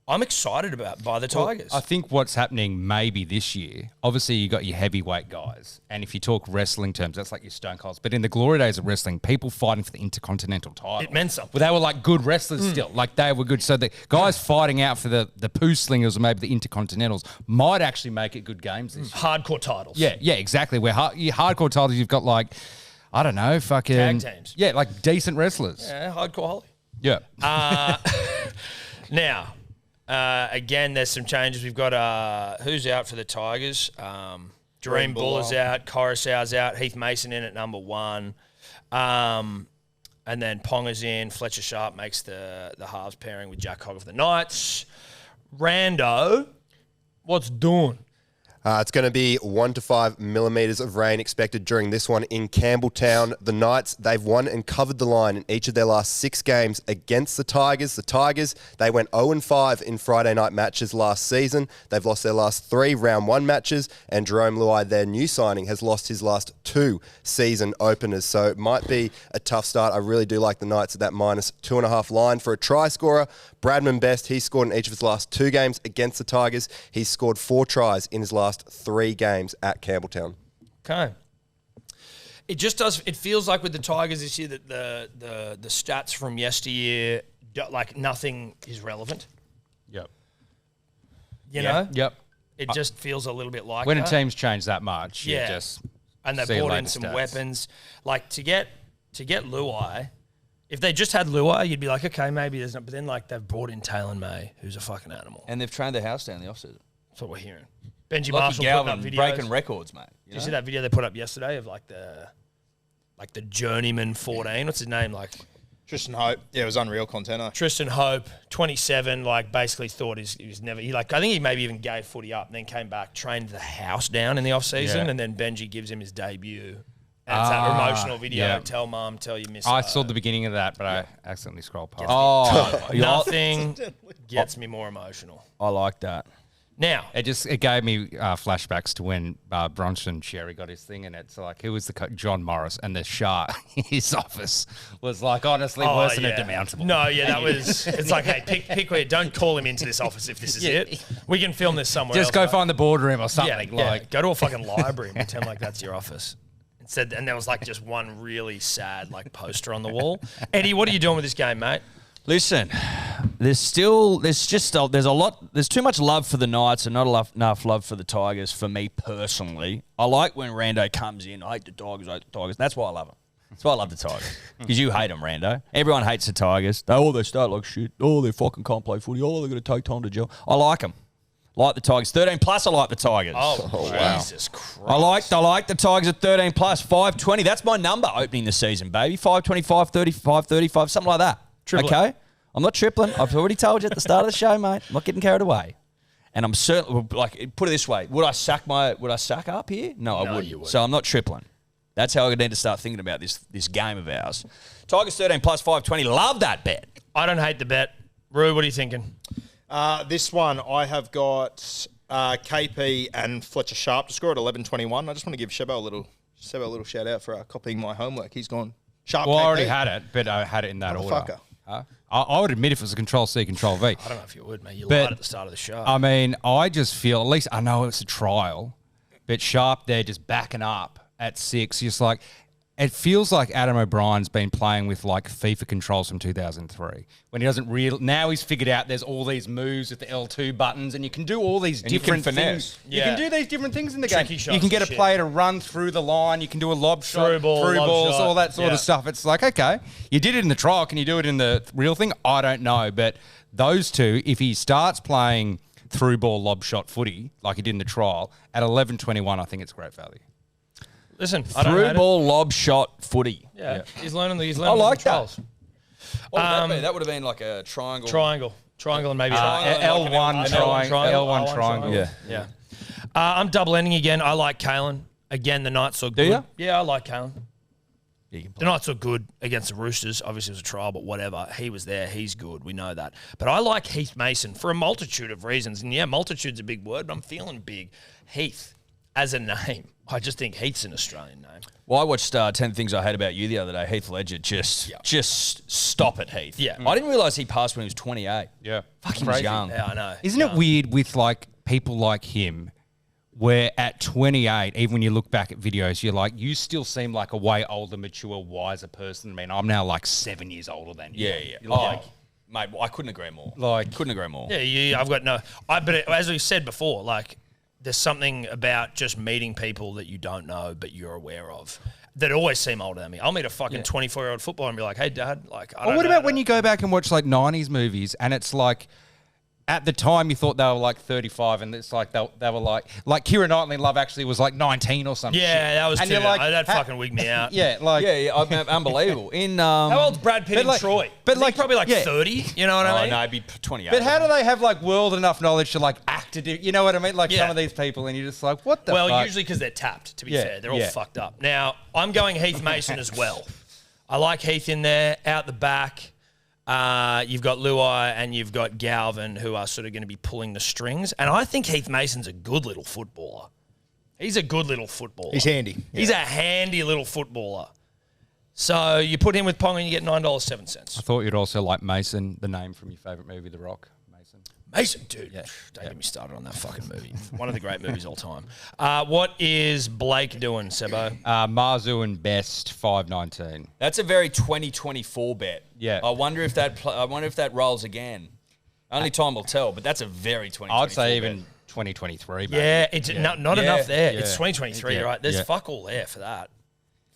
Speaker 1: I'm excited by the Tigers.
Speaker 4: I think what's happening maybe this year, obviously you got your heavyweight guys, and if you talk wrestling terms, that's like your Stone Colds. But in the glory days of wrestling, people fighting for the Intercontinental title.
Speaker 1: It meant something.
Speaker 4: But they were like good wrestlers still. Like they were good. So the guys fighting out for the poo slingers or maybe the Intercontinentals might actually make it good games this year.
Speaker 1: Hardcore titles.
Speaker 4: Yeah, exactly. Where your hardcore titles, you've got like, I don't know, fucking...
Speaker 1: Tag teams.
Speaker 4: Yeah, like decent wrestlers.
Speaker 1: Yeah, hardcore Holly.
Speaker 4: Yeah.
Speaker 1: Now... again, there's some changes. We've got who's out for the Tigers? Dream Buller's out, Coruscant's out, Heath Mason in at number 1. And then Ponga's in, Fletcher Sharp makes the halves pairing with Jack Hogg of the Knights. Rando, what's doing?
Speaker 5: It's going to be 1 to 5 millimetres of rain expected during this one in Campbelltown. The Knights, they've won and covered the line in each of their last 6 games against the Tigers. The Tigers, they went 0-5 in Friday night matches last season. They've lost their last 3 round 1 matches, and Jerome Luai, their new signing, has lost his last 2 season openers. So it might be a tough start. I really do like the Knights at that -2.5 line. For a try scorer, Bradman Best, he scored in each of his last 2 games against the Tigers. He's scored 4 tries in his last 3 games at Campbelltown.
Speaker 1: Okay. It just does. It feels like with the Tigers this year that the stats from yesteryear, like nothing is relevant.
Speaker 4: Yep.
Speaker 1: You know.
Speaker 4: Yep.
Speaker 1: It just feels a little bit like
Speaker 4: When
Speaker 1: that.
Speaker 4: a team's changed that much, you
Speaker 1: Yeah.
Speaker 4: just
Speaker 1: And they
Speaker 4: see
Speaker 1: brought in
Speaker 4: later
Speaker 1: some
Speaker 4: stats.
Speaker 1: weapons. Like to get Luai, if they just had Luai, you'd be like, okay, maybe there's not. But then like they've brought in Taylor May, who's a fucking animal.
Speaker 2: And they've trained their house down the offseason.
Speaker 1: That's what we're hearing. Benji
Speaker 2: Lucky
Speaker 1: Marshall putting up
Speaker 2: Galvin
Speaker 1: videos.
Speaker 2: breaking records, mate.
Speaker 1: Did you see that video they put up yesterday of like the journeyman 14? What's his name? Like
Speaker 3: Tristan Hope. Yeah, it was unreal content.
Speaker 1: Tristan Hope, 27. Like basically thought he was never. I think he maybe even gave footy up and then came back, trained the house down in the off season,
Speaker 4: Yeah.
Speaker 1: and then Benji gives him his debut. And it's that emotional video.
Speaker 4: yeah.
Speaker 1: Tell mum, tell your miss.
Speaker 4: I saw the beginning of that, but I accidentally scrolled past.
Speaker 2: Oh,
Speaker 1: Nothing gets me more emotional.
Speaker 2: I like that.
Speaker 1: Now,
Speaker 4: It gave me flashbacks to when Bronson Sherry got his thing, and it's like, who was the John Morris, and the shark in his office was like, honestly, worse than a demountable.
Speaker 1: No, yeah, that was. It's like, hey, pick where. Don't call him into this office if this is it. We can film this somewhere else.
Speaker 4: Just go
Speaker 1: right?
Speaker 4: find the boardroom or something.
Speaker 1: Yeah,
Speaker 4: like,
Speaker 1: go to a fucking library and pretend like that's your office. Instead, and there was like just one really sad like poster on the wall. Eddie, what are you doing with this game, mate?
Speaker 2: Listen, there's too much love for the Knights and not enough love for the Tigers for me personally. I like when Rando comes in. I hate the Tigers. That's why I love them. That's why I love the Tigers. Because you hate them, Rando. Everyone hates the Tigers. They start like shit. Oh, they fucking can't play footy. Oh, they're going to take time to gel. I like them. Like the Tigers. 13 plus, I like the Tigers.
Speaker 1: Oh wow. Jesus Christ.
Speaker 2: I like the Tigers at 13 plus, 520. That's my number opening the season, baby. 525, 35, 35, something like that.
Speaker 1: Triple
Speaker 2: okay? I'm not tripling. I've already told you at the start of the show, mate. I'm not getting carried away. And I'm certainly, like, put it this way. Would I sack up here? No, I wouldn't.
Speaker 1: You wouldn't.
Speaker 2: So I'm not tripling. That's how I need to start thinking about this game of ours. Tigers 13 plus, 520. Love that bet.
Speaker 1: I don't hate the bet. Rue, what are you thinking?
Speaker 3: This one, I have got KP and Fletcher Sharp to score at 11:21. I just want to give Shebo a little shout out for copying my homework. He's gone Sharp.
Speaker 4: well, I
Speaker 3: KP.
Speaker 4: already had it, but I had it in that order.
Speaker 3: Motherfucker.
Speaker 4: I would admit if it was a Control-C, Control-V.
Speaker 1: I don't know if you would, mate. You
Speaker 4: But-
Speaker 1: lied at the start of the show.
Speaker 4: I mean, I just feel, at least I know it's a trial, but Sharp there just backing up at 6. Just like, it feels like Adam O'Brien's been playing with like FIFA controls from 2003 when he doesn't now he's figured out there's all these moves with the L2 buttons and you can do all these
Speaker 2: And you can
Speaker 4: different
Speaker 2: finesse.
Speaker 4: things.
Speaker 1: Yeah.
Speaker 4: You can do these different things in the
Speaker 1: Tricky
Speaker 4: game.
Speaker 1: shots
Speaker 4: You can get a
Speaker 1: and shit.
Speaker 4: player to run through the line. You can do a lob shot,
Speaker 1: Through ball, lob
Speaker 4: balls,
Speaker 1: shot.
Speaker 4: all that sort
Speaker 1: Yeah.
Speaker 4: of stuff. It's like, okay, you did it in the trial. Can you do it in the real thing? I don't know. But those two, if he starts playing through ball lob shot footy like he did in the trial, at 11:21, I think it's great value.
Speaker 1: Listen, I don't
Speaker 2: Through
Speaker 1: hate it.
Speaker 2: ball, lob, shot, footy.
Speaker 1: Yeah, he's learning the
Speaker 2: I like
Speaker 1: the
Speaker 2: that.
Speaker 1: controls.
Speaker 2: What would that be? That would have been like a triangle.
Speaker 1: Triangle and maybe
Speaker 4: L1 triangle.
Speaker 2: Yeah.
Speaker 1: Yeah. I'm double ending again. I like Kalen. Again, the Knights are good.
Speaker 2: ya?
Speaker 1: Yeah, I like Kalen.
Speaker 2: You can play.
Speaker 1: The Knights are good against the Roosters. Obviously, it was a trial, but whatever. He was there. He's good. We know that. But I like Heath Mason for a multitude of reasons. And yeah, multitude's a big word, but I'm feeling big. Heath as a name. I just think Heath's an Australian name.
Speaker 2: Well, I watched 10 Things I Hate About You the other day. Heath Ledger, just stop it, Heath.
Speaker 1: Yeah.
Speaker 2: I didn't realise he passed when he was 28.
Speaker 4: Yeah.
Speaker 2: Fucking was young.
Speaker 1: Yeah, I know.
Speaker 4: Isn't it weird with like people like him where at 28, even when you look back at videos, you're like, you still seem like a way older, mature, wiser person. I mean, I'm now like 7 years older than you.
Speaker 2: Yeah.
Speaker 4: You're like,
Speaker 2: Mate, I couldn't agree more.
Speaker 4: Like-
Speaker 2: couldn't agree more.
Speaker 1: Yeah, I've got no. But as we said before, like there's something about just meeting people that you don't know but you're aware of that always seem older than me. I'll meet a fucking 24-year-old footballer and be like, "Hey, Dad, like." I
Speaker 4: Well,
Speaker 1: don't
Speaker 4: what
Speaker 1: know
Speaker 4: about when you go back and watch like 90s movies and it's like at the time you thought they were like 35, and it's like they were like Keira Knightley in Love Actually was like 19 or something.
Speaker 1: Yeah,
Speaker 4: shit.
Speaker 1: that was
Speaker 4: And
Speaker 1: too.
Speaker 4: you're like,
Speaker 1: That fucking wigged me out.
Speaker 4: Yeah, like
Speaker 2: Unbelievable. In
Speaker 1: How old's Brad Pitt in
Speaker 4: like-
Speaker 1: Troy?
Speaker 4: but
Speaker 1: Isn't he
Speaker 4: like-
Speaker 1: probably like
Speaker 4: yeah.
Speaker 1: 30. You know what I mean?
Speaker 2: no, it'd be 28.
Speaker 4: But how do they have like world enough knowledge to like act it? You know what I mean? Like
Speaker 1: Yeah.
Speaker 4: some of these people, and you're just like, what the
Speaker 1: Well,
Speaker 4: fuck?
Speaker 1: usually because they're tapped, to be
Speaker 4: Yeah,
Speaker 1: fair. They're all
Speaker 4: yeah.
Speaker 1: fucked up. Now, I'm going Heath Mason as well. I like Heath in there. Out the back, you've got Luai and you've got Galvin, who are sort of going to be pulling the strings. And I think Heath Mason's a good little footballer. He's a good little footballer.
Speaker 3: He's handy.
Speaker 1: He's a handy little footballer. So you put him with Pong and you get $9.07.
Speaker 4: I thought you'd also like Mason, the name from your favourite movie, The Rock. Mason.
Speaker 1: Mason, dude, don't get me started on that fucking movie. One of the great movies all time. What is Blake doing, Sebo?
Speaker 4: Marzu and Best 519.
Speaker 2: That's a very 2024 bet.
Speaker 4: Yeah.
Speaker 2: I wonder if that rolls again. Only time will tell, but that's a very 2024
Speaker 4: I'd say
Speaker 2: bet.
Speaker 4: even 2023. Maybe.
Speaker 1: Yeah, it's not
Speaker 2: Yeah.
Speaker 1: enough there.
Speaker 4: Yeah.
Speaker 1: It's 2023,
Speaker 4: Yeah.
Speaker 1: right? There's
Speaker 4: Yeah.
Speaker 1: fuck all there for that.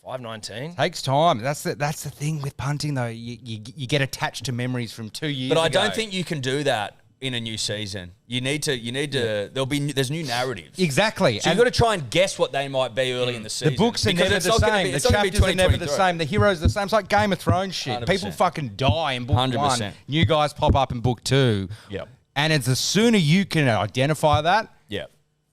Speaker 1: 519.
Speaker 4: Takes time. That's the thing with punting though. You get attached to memories from 2 years.
Speaker 2: But I
Speaker 4: ago.
Speaker 2: don't think you can do that in a new season. You need to. There's new narratives.
Speaker 4: exactly.
Speaker 2: So you've got to try and guess what they might be early in the season.
Speaker 4: The books are
Speaker 2: Because
Speaker 4: never
Speaker 2: it's
Speaker 4: the
Speaker 2: not gonna
Speaker 4: same.
Speaker 2: be-
Speaker 4: The
Speaker 2: it's not gonna be
Speaker 4: chapters are never the
Speaker 2: 2023.
Speaker 4: same. The heroes are the same. It's like Game of Thrones shit.
Speaker 2: 100%.
Speaker 4: People fucking die in book
Speaker 2: 100%.
Speaker 4: 1. New guys pop up in book 2.
Speaker 2: Yep.
Speaker 4: And it's the sooner you can identify that,
Speaker 2: Yeah.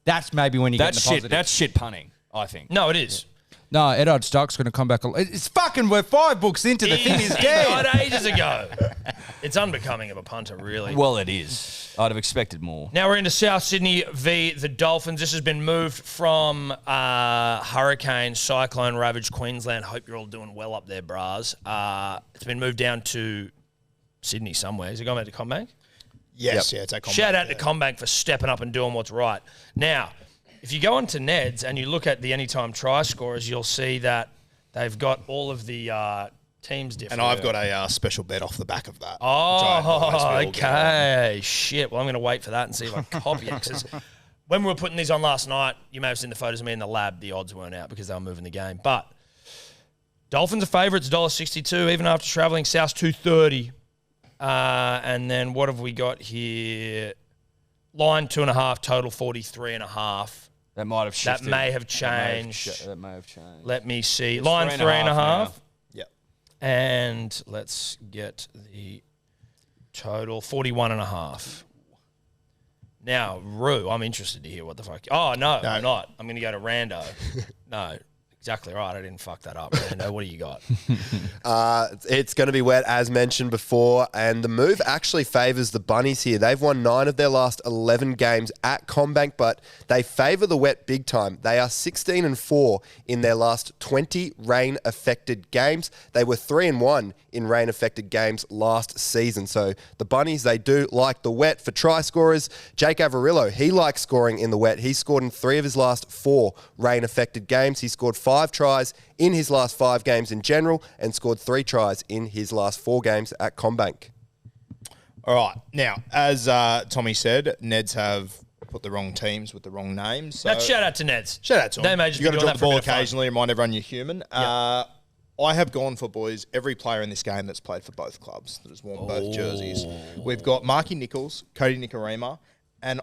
Speaker 4: that's maybe when you get
Speaker 2: That's
Speaker 4: the
Speaker 2: shit.
Speaker 4: positive.
Speaker 2: That's shit punting, I think.
Speaker 1: No, it is.
Speaker 4: No, Eddard Stark's going to come back. It's fucking, we're 5 books into the thing is
Speaker 1: He
Speaker 4: dead.
Speaker 1: died ages ago. It's unbecoming of a punter, really.
Speaker 2: Well, it is. I'd have expected more.
Speaker 1: Now we're into South Sydney v. the Dolphins. This has been moved from hurricane, cyclone ravaged Queensland. Hope you're all doing well up there, bras. It's been moved down to Sydney somewhere. Is it going back to Combank?
Speaker 3: Yes, yeah, it's a
Speaker 1: Shout out to Combank for stepping up and doing what's right. Now, if you go onto Ned's and you look at the anytime try scorers, you'll see that they've got all of the teams different.
Speaker 3: And I've got a special bet off the back of that. which I
Speaker 1: Oh,
Speaker 3: advise we all get on.
Speaker 1: okay. Shit. Well, I'm going to wait for that and see if I can copy it. Because when we were putting these on last night, you may have seen the photos of me in the lab. The odds weren't out because they were moving the game. But Dolphins are favourites, $1.62, even after travelling. South $2.30. And then what have we got here? Line 2.5, total 43.5.
Speaker 2: That might have
Speaker 1: That
Speaker 2: shifted.
Speaker 1: may have changed.
Speaker 2: That may have changed.
Speaker 1: Let me see.
Speaker 2: It's
Speaker 1: Line
Speaker 2: 3.5
Speaker 1: 3.5.
Speaker 2: now.
Speaker 3: Yep.
Speaker 1: And let's get the total 41.5. Now, Rue, I'm interested to hear what the fuck. Oh, no, I'm not. I'm going to go to Rando. No, exactly right. I didn't fuck that up. Rando, what do you got?
Speaker 5: It's going to be wet, as mentioned before, and the move actually favours the Bunnies here. They've won 9 of their last 11 games at Combank, but they favour the wet big time. They are 16-4 in their last 20 rain-affected games. They were 3-1 in rain-affected games last season. So the Bunnies, they do like the wet. For try scorers, Jake Averillo, he likes scoring in the wet. He scored in 3 of his last 4 rain-affected games. He scored 5 tries in his last 5 games in general and scored 3 tries in his last 4 games at Combank.
Speaker 3: All right. Now, as Tommy said, Neds have put the wrong teams with the wrong names. So
Speaker 1: Now, shout out to Neds.
Speaker 3: shout out to
Speaker 1: They
Speaker 3: them.
Speaker 1: may just
Speaker 3: You
Speaker 1: be
Speaker 3: got to
Speaker 1: doing
Speaker 3: drop
Speaker 1: that
Speaker 3: the
Speaker 1: for a
Speaker 3: ball
Speaker 1: bit of fun.
Speaker 3: occasionally. Remind everyone you're human. I have gone for, boys, every player in this game that's played for both clubs that has worn both jerseys. We've got Marky Nichols, Cody Nikorima, and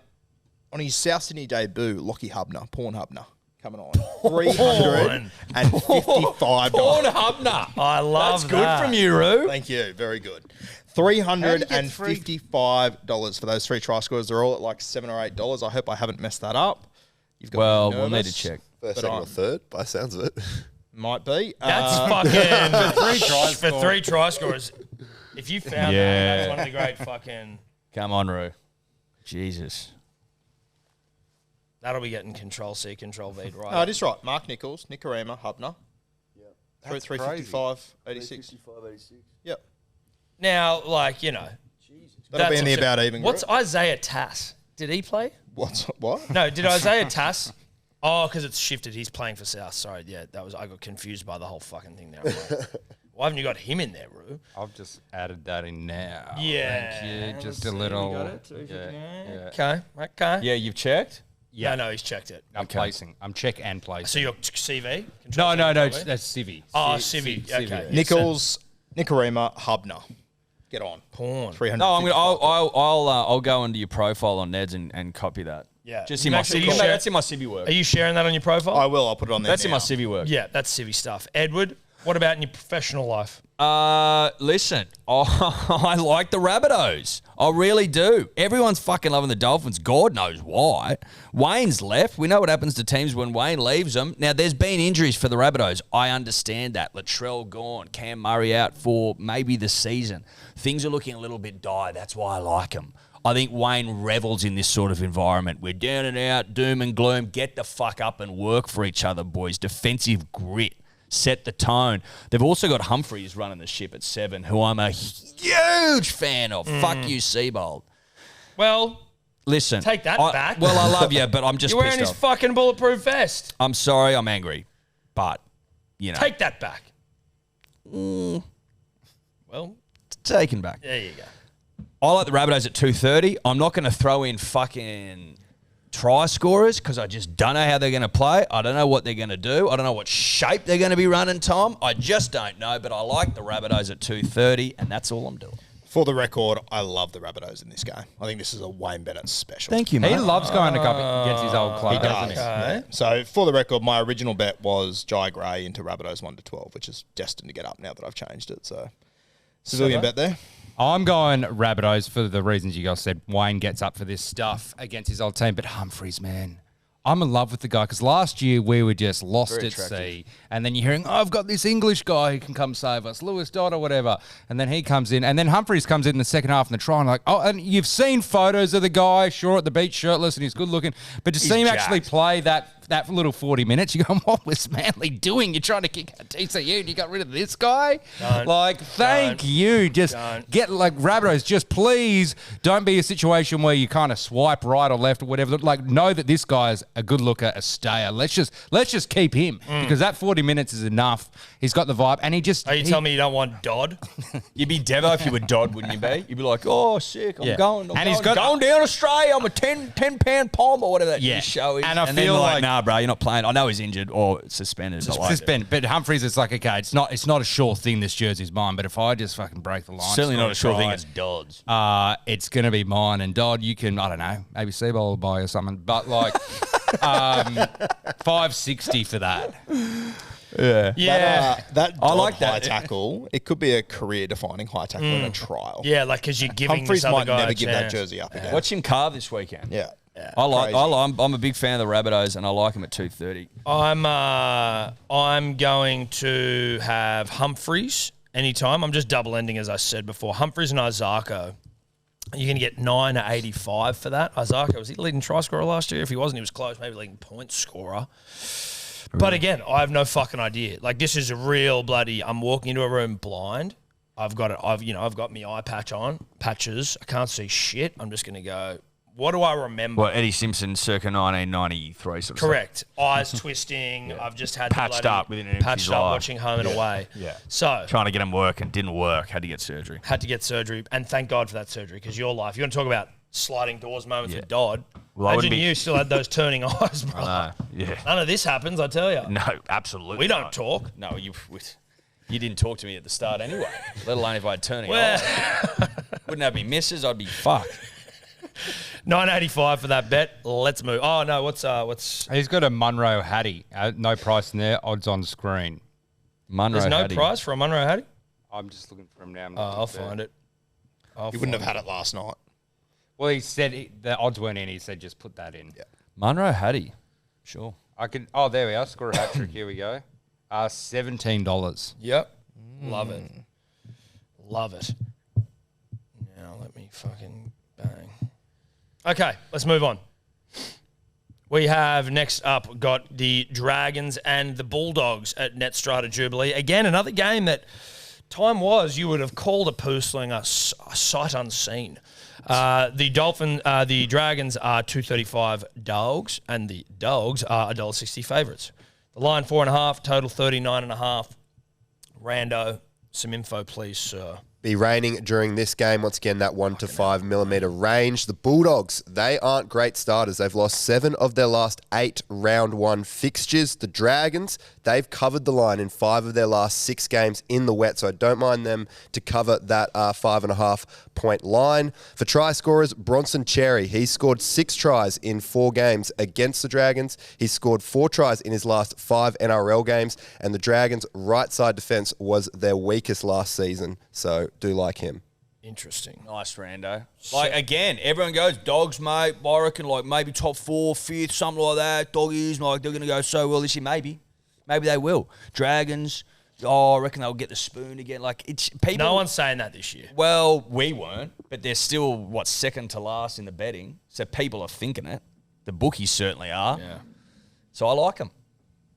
Speaker 3: on his South Sydney debut, Lockie Hubner, Porn Hubner, coming on. $355.
Speaker 2: Porn Hubner.
Speaker 1: I love
Speaker 2: That's good
Speaker 1: that.
Speaker 2: from you, Roo.
Speaker 3: Thank you. Very good. $355 for those 3 try scores. They're all at like $7 or $8. I hope I haven't messed that up. You've got
Speaker 2: Well,
Speaker 3: me
Speaker 2: we'll need
Speaker 3: nervous,
Speaker 2: to check.
Speaker 5: First,
Speaker 3: but
Speaker 5: second, or
Speaker 3: I'm-
Speaker 5: third, by the sounds of it.
Speaker 3: Might be.
Speaker 1: That's fucking for 3 try scorers. If you found that, that's one of the great fucking.
Speaker 2: Come on, Roo. Jesus.
Speaker 1: That'll be getting Control C, Control V right.
Speaker 3: No, it is right. Mark Nichols, Nikorima, Hubner. Yeah. 355, 86. Yep.
Speaker 1: Now, like, you know.
Speaker 3: That'll be in the
Speaker 1: that's
Speaker 3: about even
Speaker 1: What's
Speaker 3: group.
Speaker 1: Isaiah Tass? Did he play?
Speaker 3: What?
Speaker 1: No, did Isaiah Tass? Oh, because it's shifted. He's playing for South. Sorry, yeah, I got confused by the whole fucking thing there. I'm like, why haven't you got him in there, Roo?
Speaker 4: I've just added that in now.
Speaker 1: Yeah.
Speaker 4: Thank you. Just a little.
Speaker 1: Yeah. Okay.
Speaker 2: Yeah, you've checked?
Speaker 1: Yeah. No, he's checked it.
Speaker 4: I'm placing. I'm check and placing.
Speaker 1: So your CV?
Speaker 4: No,
Speaker 1: Control C,
Speaker 4: no,
Speaker 1: Control V?
Speaker 4: that's Civi.
Speaker 1: Oh, Civi. Okay.
Speaker 3: Nichols, Nikorima, Hubner. Get on.
Speaker 1: Porn.
Speaker 3: 300.
Speaker 2: No, I'll go into your profile on Ned's and copy that.
Speaker 1: Yeah.
Speaker 2: Just in my
Speaker 1: Actually,
Speaker 2: civvy. That's in my civvy work.
Speaker 1: Are you sharing that on your profile?
Speaker 3: I will. I'll put it on there.
Speaker 2: That's in
Speaker 3: now.
Speaker 2: my civvy work.
Speaker 1: Yeah, that's civvy stuff. Edward, what about in your professional life?
Speaker 2: Listen, I like the Rabbitohs. I really do. Everyone's fucking loving the Dolphins. God knows why. Wayne's left. We know what happens to teams when Wayne leaves them. Now, there's been injuries for the Rabbitohs. I understand that. Latrell gone. Cam Murray out for maybe the season. Things are looking a little bit dire. That's why I like them. I think Wayne revels in this sort of environment. We're down and out, doom and gloom. Get the fuck up and work for each other, boys. Defensive grit. Set the tone. They've also got Humphreys running the ship at 7, who I'm a huge fan of. Fuck you, Seabold.
Speaker 1: Well,
Speaker 2: listen.
Speaker 1: Take that back.
Speaker 2: Well, I love you, but I'm just
Speaker 1: you're wearing
Speaker 2: pissed
Speaker 1: his
Speaker 2: off.
Speaker 1: fucking bulletproof vest.
Speaker 2: I'm sorry, I'm angry. But, you know.
Speaker 1: Take that back. Well,
Speaker 2: Taken back.
Speaker 1: there you go.
Speaker 2: I like the Rabbitohs at 2:30. I'm not going to throw in fucking try scorers because I just don't know how they're going to play. I don't know what they're going to do. I don't know what shape they're going to be running, Tom. I just don't know, but I like the Rabbitohs at 2:30, and that's all I'm doing.
Speaker 3: For the record, I love the Rabbitohs in this game. I think this is a Wayne Bennett special.
Speaker 2: Thank you,
Speaker 4: He
Speaker 2: mate.
Speaker 4: loves going up against his old club,
Speaker 3: He
Speaker 4: doesn't
Speaker 3: does.
Speaker 4: he?
Speaker 3: Yeah. So, for the record, my original bet was Jai Gray into Rabbitohs 1-12, which is destined to get up now that I've changed it. So, civilian bet there.
Speaker 4: I'm going Rabbitohs for the reasons you guys said. Wayne gets up for this stuff against his old team, but Humphreys, man. I'm in love with the guy because last year we were just lost
Speaker 2: Very
Speaker 4: at
Speaker 2: attractive.
Speaker 4: sea. And then you're hearing, I've got this English guy who can come save us, Lewis Dodd or whatever. And then he comes in. And then Humphreys comes in the second half and the try. And like, oh, and you've seen photos of the guy, sure, at the beach, shirtless, and he's good looking. But to see him actually
Speaker 2: jacked.
Speaker 4: play that little 40 minutes, you go, what was Manly doing? You're trying to kick out TCU and you got rid of this guy? Thank you. Just get like Rabbitohs, just please don't be a situation where you kind of swipe right or left or whatever. Like, know that this guy's a good looker, a stayer. Let's just keep him because that 40 minutes is enough. He's got the vibe and he just...
Speaker 1: Are you telling me you don't want Dodd?
Speaker 2: You'd be Devo if you were Dodd, wouldn't you be? You'd be like, oh, sick, I'm
Speaker 4: Yeah.
Speaker 2: going.
Speaker 4: And he's got-
Speaker 2: going down Australia. I'm a 10-pound palm or whatever that
Speaker 4: Yeah.
Speaker 2: show is.
Speaker 4: And I
Speaker 2: then
Speaker 4: feel
Speaker 2: they're
Speaker 4: like-
Speaker 2: nah, bro, you're not playing. I know he's injured or suspended. But like,
Speaker 4: Suspend, but Humphreys, it's like, okay, it's not a sure thing. This jersey's mine, but if I just fucking break the line,
Speaker 2: certainly not a sure thing.
Speaker 4: try,
Speaker 2: It's Dodds.
Speaker 4: it's gonna be mine. And Dodd, you can, I don't know, maybe Seabold will buy or something, but like, $560 for that.
Speaker 1: Yeah.
Speaker 3: That
Speaker 2: I like
Speaker 3: high
Speaker 2: that.
Speaker 3: tackle, it could be a career-defining high tackle in a trial.
Speaker 1: Yeah, like because you're giving
Speaker 3: Humphreys
Speaker 1: this other
Speaker 3: might
Speaker 1: guy
Speaker 3: never
Speaker 1: a
Speaker 3: give that
Speaker 1: chance.
Speaker 3: jersey up again.
Speaker 2: Watch him carve this weekend.
Speaker 3: Yeah.
Speaker 2: I'm
Speaker 3: Crazy.
Speaker 2: a big fan of the Rabbitohs, and I like him at 2:30.
Speaker 1: I'm going to have Humphreys anytime. I'm just double ending as I said before. Humphreys and Isako. You're going to get 9.85 for that. Isako, was he leading try scorer last year? If he wasn't, he was close. Maybe leading point scorer. But again, I have no fucking idea. Like, this is a real bloody. I'm walking into a room blind. I've got my eye patches. I can't see shit. I'm just going to go. What do I remember?
Speaker 2: Well, Eddie Simpson, circa 1993, sort of
Speaker 1: Correct. Eyes twisting. I've just had
Speaker 2: Patched up within an inch of
Speaker 1: patched
Speaker 2: his
Speaker 1: up
Speaker 2: eye.
Speaker 1: watching Home and Away.
Speaker 2: Yeah.
Speaker 1: So
Speaker 2: Trying to get him working, didn't work. Had to get surgery.
Speaker 1: had to get surgery, and thank God for that surgery because your life. You want to talk about sliding doors moments with Dodd?
Speaker 2: Well, I
Speaker 1: Imagine
Speaker 2: wouldn't be-
Speaker 1: you still had those turning eyes, bro.
Speaker 2: Yeah.
Speaker 1: None of this happens, I tell you.
Speaker 2: No, absolutely.
Speaker 1: We don't
Speaker 2: not.
Speaker 1: talk.
Speaker 2: No, you didn't talk to me at the start anyway. Let alone if I had turning
Speaker 1: Well-
Speaker 2: eyes. Wouldn't have me misses. I'd be fucked.
Speaker 1: 9.85 for that bet. Let's move. Oh no, what's
Speaker 4: He's got a Munro Hattie. No price in there. Odds on screen.
Speaker 2: Munro
Speaker 1: there's no
Speaker 2: Hattie.
Speaker 1: price for a Munro Hattie?
Speaker 4: I'm just looking for him now.
Speaker 1: I'll find it.
Speaker 3: He wouldn't have had it last night.
Speaker 4: Well, he said the odds weren't in. He said just put that in. Yeah.
Speaker 2: Munro Hattie. Sure.
Speaker 4: I can. Oh, there we are. Score a hat trick. Here we go. $17.
Speaker 1: Yep. Love it. Love it. Now let me fucking bang. Okay, let's move on. We have next up got the Dragons and the Bulldogs at Netstrata Jubilee. Again, another game that time was you would have called a poosling a sight unseen. The Dragons are 235 dogs, and the Dogs are $1.60 favourites. The line 4.5, total 39.5. Rando, some info, please, sir.
Speaker 5: be raining during this game. Once again, that 1 to 5 millimeter range. The Bulldogs, they aren't great starters. They've lost 7 of their last 8 round 1 fixtures. The Dragons, they've covered the line in 5 of their last 6 games in the wet, so I don't mind them to cover that 5.5 point line. For try scorers, Bronson Cherry, he scored 6 tries in 4 games against the Dragons. He scored 4 tries in his last 5 NRL games, and the Dragons' right side defence was their weakest last season, so do like him.
Speaker 1: Interesting.
Speaker 2: Nice, Rando. Like, again, everyone goes, Dogs, mate. I reckon, like, maybe top 4, 5th, something like that. Doggies, like, they're going to go so well this year. Maybe. Maybe they will. Dragons, I reckon they'll get the spoon again. Like, it's people.
Speaker 1: No one's saying that this year.
Speaker 2: Well, we weren't, but they're still, second to last in the betting. So people are thinking it. The bookies certainly are.
Speaker 1: Yeah.
Speaker 2: So I like them.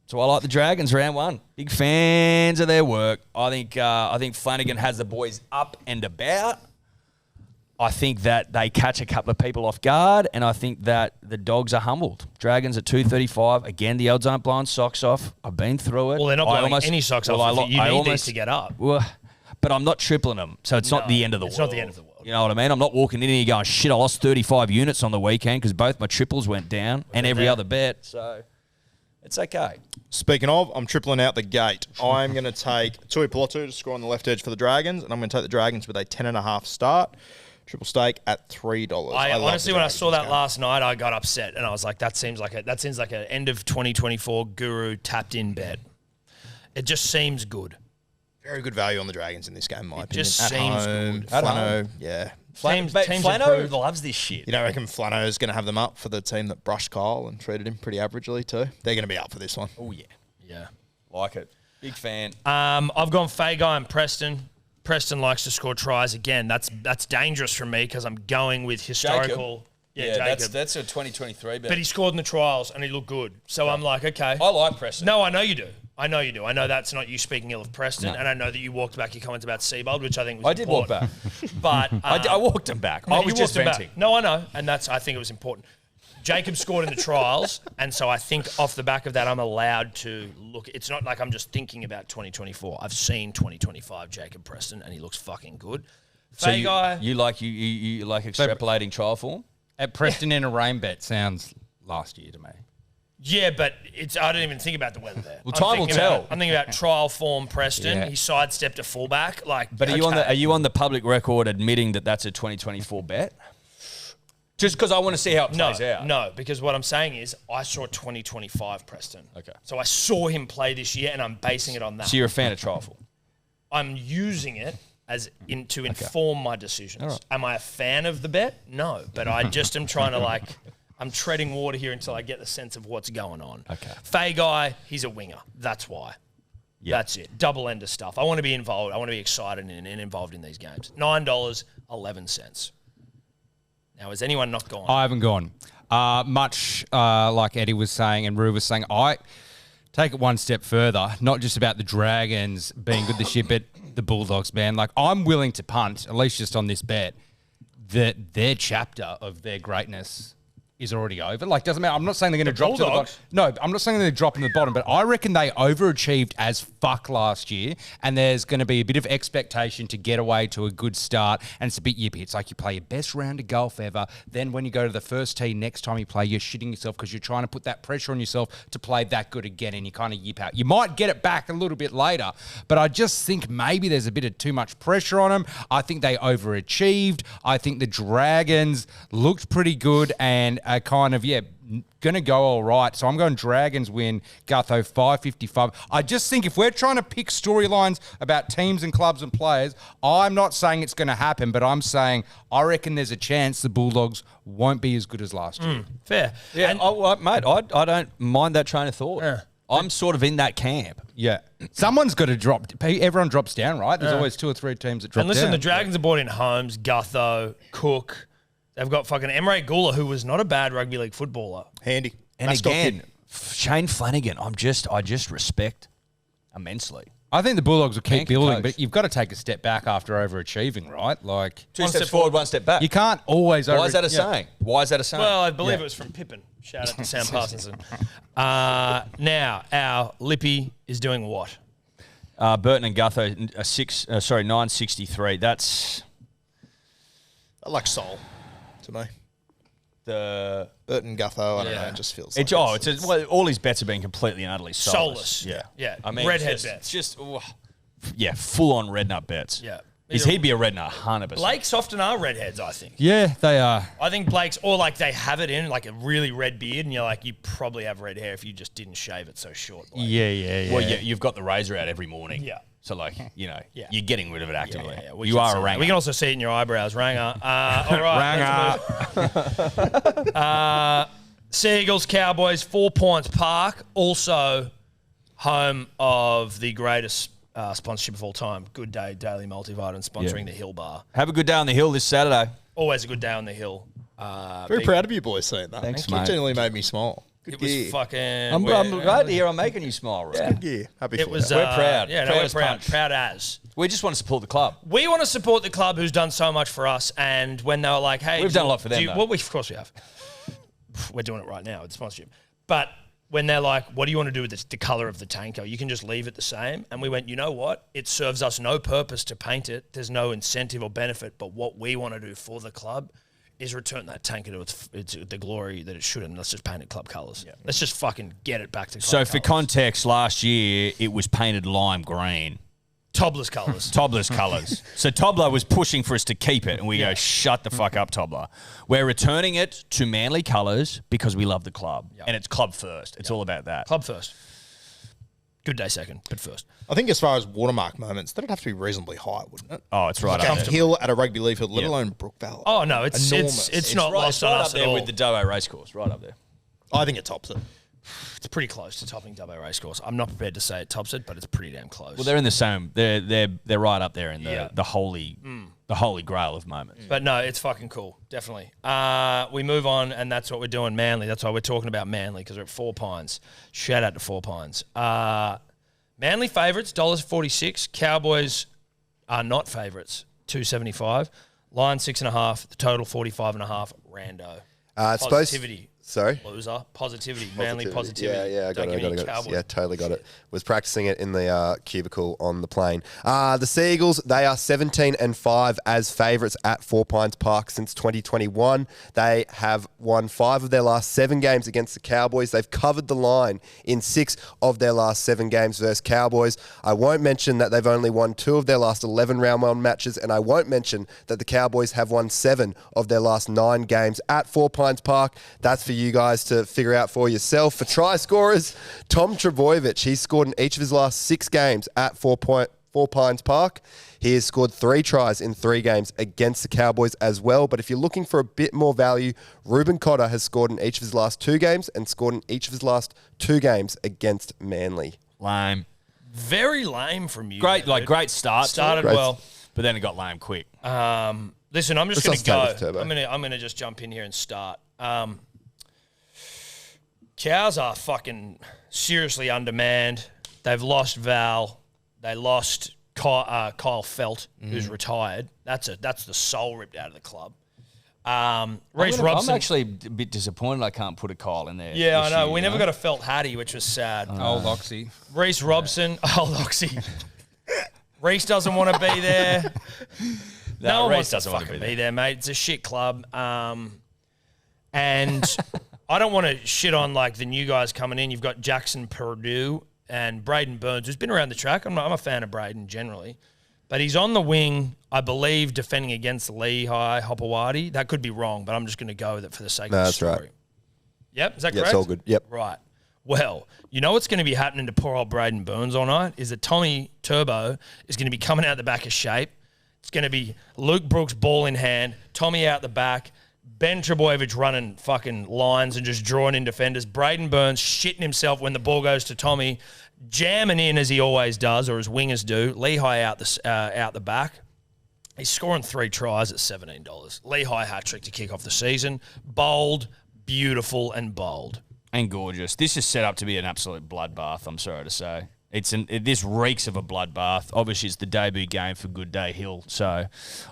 Speaker 2: So I like the Dragons round 1. Big fans of their work. I think Flanagan has the boys up and about. I think that they catch a couple of people off guard, and I think that the Dogs are humbled. Dragons at 235. Again, the odds aren't blowing socks off. I've been through it.
Speaker 1: Well, they're not blowing any socks off. You need these to get up.
Speaker 2: Well, but I'm not tripling them, so it's not the end of the world.
Speaker 1: It's not the end of the world.
Speaker 2: You know what I mean? I'm not walking in here going, shit, I lost 35 units on the weekend because both my triples went down and every other bet. So it's okay.
Speaker 3: Speaking of, I'm tripling out the gate. I'm going to take Tui Pilotu to score on the left edge for the Dragons, and I'm going to take the Dragons with a 10.5 start. Triple stake at $3.
Speaker 1: I honestly, when I saw that last night, I got upset, and I was like, that seems like an end of 2024 guru tapped in bet. It just seems good.
Speaker 3: Very good value on the Dragons in this game, in my opinion.
Speaker 1: Just seems good.
Speaker 3: Flano, yeah.
Speaker 2: Flano loves this shit.
Speaker 3: You don't reckon Flano's going to have them up for the team that brushed Kyle and treated him pretty averagely too? They're going to be up for this one.
Speaker 2: Oh, yeah.
Speaker 1: Yeah.
Speaker 2: Like it. Big fan.
Speaker 1: I've gone Fagai and Preston. Preston likes to score tries again. That's dangerous for me because I'm going with historical.
Speaker 2: Jacob. Yeah, that's a 2023 bet.
Speaker 1: But he scored in the trials and he looked good. So I'm like, okay.
Speaker 2: I like Preston.
Speaker 1: No, I know you do. I know that's not you speaking ill of Preston, and I know that you walked back your comments about Seabold, which I think was important.
Speaker 2: I did walk back. But I walked him back. I was just venting.
Speaker 1: No, I know, and I think it was important. Jacob scored in the trials, and so I think off the back of that, I'm allowed to look. It's not like I'm just thinking about 2024. I've seen 2025 Jacob Preston, and he looks fucking good.
Speaker 2: So you like extrapolating trial form?
Speaker 4: At Preston in a rain bet sounds last year to me.
Speaker 1: Yeah, but I don't even think about the weather there.
Speaker 2: Well, time will tell.
Speaker 1: I'm thinking about trial form Preston.
Speaker 4: Yeah.
Speaker 1: He sidestepped a fullback.
Speaker 2: But are you on the public record admitting that that's a 2024 bet? Just because I want to see how it plays out.
Speaker 1: No, because what I'm saying is I saw 2025 Preston.
Speaker 2: Okay.
Speaker 1: So I saw him play this year, and I'm basing it on that.
Speaker 2: So you're a fan of trial form?
Speaker 1: I'm using it to inform my decisions. Right. Am I a fan of the bet? No, but I just am trying to I'm treading water here until I get the sense of what's going on.
Speaker 2: Okay.
Speaker 1: Fagai, he's a winger. That's why. Yep. That's it. Double-ender stuff. I want to be involved. I want to be excited and involved in these games. $9.11. Now, has anyone not gone?
Speaker 4: I haven't gone. Much like Eddie was saying and Rue was saying, I take it one step further, not just about the Dragons being good this year, but the Bulldogs, man. Like, I'm willing to punt, at least just on this bet, that their chapter of their greatness is already over. Like, doesn't matter. I'm not saying they're going to drop to the bottom. No, I'm not saying they're dropping to the bottom, but I reckon they overachieved as fuck last year, and there's going to be a bit of expectation to get away to a good start, and it's a bit yippy. It's like you play your best round of golf ever, then when you go to the first tee next time you play, you're shitting yourself because you're trying to put that pressure on yourself to play that good again, and you kind of yip out. You might get it back a little bit later, but I just think maybe there's a bit of too much pressure on them. I think they overachieved. I think the Dragons looked pretty good and kind of, going to go all right. So I'm going Dragons win, Gutho 555. I just think if we're trying to pick storylines about teams and clubs and players, I'm not saying it's going to happen, but I'm saying I reckon there's a chance the Bulldogs won't be as good as last year.
Speaker 1: Fair.
Speaker 2: Yeah, mate, I don't mind that train of thought. Yeah. I'm sort of in that camp.
Speaker 4: Yeah. Someone's got to drop. Everyone drops down, right? There's always 2 or 3 teams that drop down.
Speaker 1: And listen, the Dragons are brought in Holmes, Gutho, Cook. They've got fucking Emre Gula, who was not a bad rugby league footballer.
Speaker 3: Handy.
Speaker 2: And again, Shane Flanagan, I just respect immensely.
Speaker 4: I think the Bulldogs will keep building, but you've got to take a step back after overachieving, right? Like
Speaker 2: 2 steps forward, 1 step back.
Speaker 4: You can't always.
Speaker 2: Why is that a saying? Why is that a saying?
Speaker 1: Well, I believe it was from Pippin. Shout out to Sam Parsonson. Now our Lippy is doing what?
Speaker 2: Burton and Gutho, 963. That's
Speaker 3: I like Sol to me.
Speaker 2: the.
Speaker 3: Burton Gutho, I don't know, it just feels like
Speaker 2: All his bets are being completely and utterly soulless.
Speaker 1: Soulless. Yeah.
Speaker 2: I mean,
Speaker 1: Redhead
Speaker 2: it's
Speaker 1: bets.
Speaker 2: just full on red nut bets.
Speaker 1: Yeah.
Speaker 2: He'd be a red nut 100%.
Speaker 1: Blake's often are redheads, I think.
Speaker 4: Yeah, they are.
Speaker 1: I think Blake's, or like they have it in, like a really red beard, and you're like, you probably have red hair if you just didn't shave it so short. Blake.
Speaker 4: Yeah.
Speaker 2: Well, you've got the razor out every morning.
Speaker 1: Yeah.
Speaker 2: So, like,
Speaker 1: Yeah.
Speaker 2: you're getting rid of it actively.
Speaker 1: Yeah.
Speaker 2: You are a ranger.
Speaker 1: We can also see it in your eyebrows. Ranger. All right.
Speaker 4: Ranger.
Speaker 1: Seagulls, Cowboys, 4 Points Park, also home of the greatest sponsorship of all time, Good Day Daily Multivitamin, sponsoring the Hill Bar.
Speaker 2: Have a good day on the hill this Saturday.
Speaker 1: Always a good day on the Hill.
Speaker 3: Very proud of you boys saying that.
Speaker 2: Thanks,
Speaker 3: It
Speaker 2: mate.
Speaker 3: genuinely made me smile.
Speaker 1: It was fucking...
Speaker 2: I'm glad to hear I'm making you smile, right?
Speaker 3: Good gear. Happy
Speaker 1: It
Speaker 3: for
Speaker 1: was...
Speaker 3: that.
Speaker 2: We're proud.
Speaker 1: Yeah, no,
Speaker 2: Proud
Speaker 1: we're
Speaker 2: as
Speaker 1: proud.
Speaker 2: punch.
Speaker 1: Proud as.
Speaker 2: We just want to support the club.
Speaker 1: We want to support the club who's done so much for us, and when they were like, hey...
Speaker 2: We've done a lot for them, though.
Speaker 1: Well, of course we have. We're doing it right now with the sponsorship. But when they're like, what do you want to do with the colour of the tanker? You can just leave it the same. And we went, you know what? It serves us no purpose to paint it. There's no incentive or benefit. But what we want to do for the club is return that tanker to its the glory that it should. And let's just paint it club colours. Yeah. Let's just fucking get it back to club
Speaker 2: So, for
Speaker 1: colours.
Speaker 2: context, last year it was painted lime green.
Speaker 1: Tobless colours.
Speaker 2: Tobbler's colours. So Tobbler was pushing for us to keep it, and we go, shut the fuck up, Tobbler. We're returning it to Manly colours because we love the club. And it's club first. It's all about that.
Speaker 1: Club first. Good day second, but first.
Speaker 3: I think as far as watermark moments, that'd have to be reasonably high, wouldn't it?
Speaker 2: Oh, it's right
Speaker 3: Like
Speaker 2: up
Speaker 3: a
Speaker 2: there.
Speaker 3: hill at a rugby league field, let alone Brookvale.
Speaker 1: Oh, no, it's
Speaker 3: Enormous.
Speaker 1: not lost on
Speaker 2: right
Speaker 1: us
Speaker 2: up
Speaker 1: at
Speaker 2: there
Speaker 1: all.
Speaker 2: with the Doe racecourse, right up there.
Speaker 3: I think it tops it.
Speaker 1: It's pretty close to topping Dubbo Racecourse. I'm not prepared to say it tops it, but it's pretty damn close.
Speaker 2: Well, they're in the same. They're right up there in the
Speaker 1: Yeah.
Speaker 2: the holy grail of moments.
Speaker 1: But no, it's fucking cool, definitely. We move on, and that's what we're doing, Manly. That's why we're talking about Manly, because we're at 4 Pines. Shout out to 4 Pines. Manly favourites, $1.46. Cowboys are not favourites, $2.75. Lions 6.5. The total 45.5. Rando. Positivity.
Speaker 5: Sorry?
Speaker 1: Loser. Positivity. Manly positivity.
Speaker 5: Yeah, I got
Speaker 1: Don't
Speaker 5: it.
Speaker 1: give me Cowboys.
Speaker 5: Yeah, totally got it. Was practicing it in the cubicle on the plane. The Seagulls, they are 17-5 as favourites at 4 Pines Park since 2021. They have won 5 of their last 7 games against the Cowboys. They've covered the line in 6 of their last 7 games versus Cowboys. I won't mention that they've only won 2 of their last 11 round 1 matches, and I won't mention that the Cowboys have won 7 of their last 9 games at 4 Pines Park. That's for you guys to figure out for yourself. For try scorers, Tom Trbojevic, he's scored in each of his last 6 games at 4 Pines Park. He has scored 3 tries in 3 games against the Cowboys as well. But if you're looking for a bit more value, Ruben Cotter has scored in each of his last 2 games and scored in each of his last 2 games against Manly.
Speaker 2: Lame.
Speaker 1: Very lame from you.
Speaker 2: Great,
Speaker 1: David.
Speaker 2: great start.
Speaker 1: Started
Speaker 5: Great.
Speaker 1: well.
Speaker 2: But then it got lame quick.
Speaker 1: Listen, I'm just
Speaker 5: Let's
Speaker 1: going
Speaker 5: not
Speaker 1: to
Speaker 5: start
Speaker 1: go.
Speaker 5: with Turbo.
Speaker 1: I'm going to just jump in here and start. Cows are fucking seriously undermanned. They've lost Val. They lost Kyle Felt, who's retired. That's the soul ripped out of the club. Reece Robson.
Speaker 2: I'm actually a bit disappointed I can't put a Kyle in there.
Speaker 1: Yeah, I
Speaker 2: this
Speaker 1: know.
Speaker 2: year,
Speaker 1: We
Speaker 2: you
Speaker 1: never got a Felt Hattie, which was sad.
Speaker 4: Old Oxy.
Speaker 1: Reece Robson. Oh, Oxy. Reece doesn't want to be there. No one
Speaker 2: Reece
Speaker 1: wants to
Speaker 2: doesn't want
Speaker 1: fucking
Speaker 2: to
Speaker 1: be there, mate. It's a shit club. And I don't want to shit on like the new guys coming in. You've got Jackson Purdue and Braden Burns, who's been around the track. I'm a fan of Braden generally. But he's on the wing, I believe, defending against Lehigh Hopewadi. That could be wrong, but I'm just going to go with it for the sake of the
Speaker 5: that's
Speaker 1: story.
Speaker 5: right.
Speaker 1: Yep, is that
Speaker 5: Yeah,
Speaker 1: correct?
Speaker 5: it's all good. Yep.
Speaker 1: Right. Well, you know what's going to be happening to poor old Braden Burns all night is that Tommy Turbo is going to be coming out the back of shape. It's going to be Luke Brooks ball in hand, Tommy out the back, Ben Trbojevic running fucking lines and just drawing in defenders, Braden Burns shitting himself when the ball goes to Tommy, jamming in as he always does or as wingers do, Lehigh out the back. He's scoring 3 tries at $17. Lehigh hat-trick to kick off the season. Bold, beautiful, and bold.
Speaker 2: And gorgeous. This is set up to be an absolute bloodbath, I'm sorry to say. This reeks of a bloodbath. Obviously, it's the debut game for Good Day Hill, so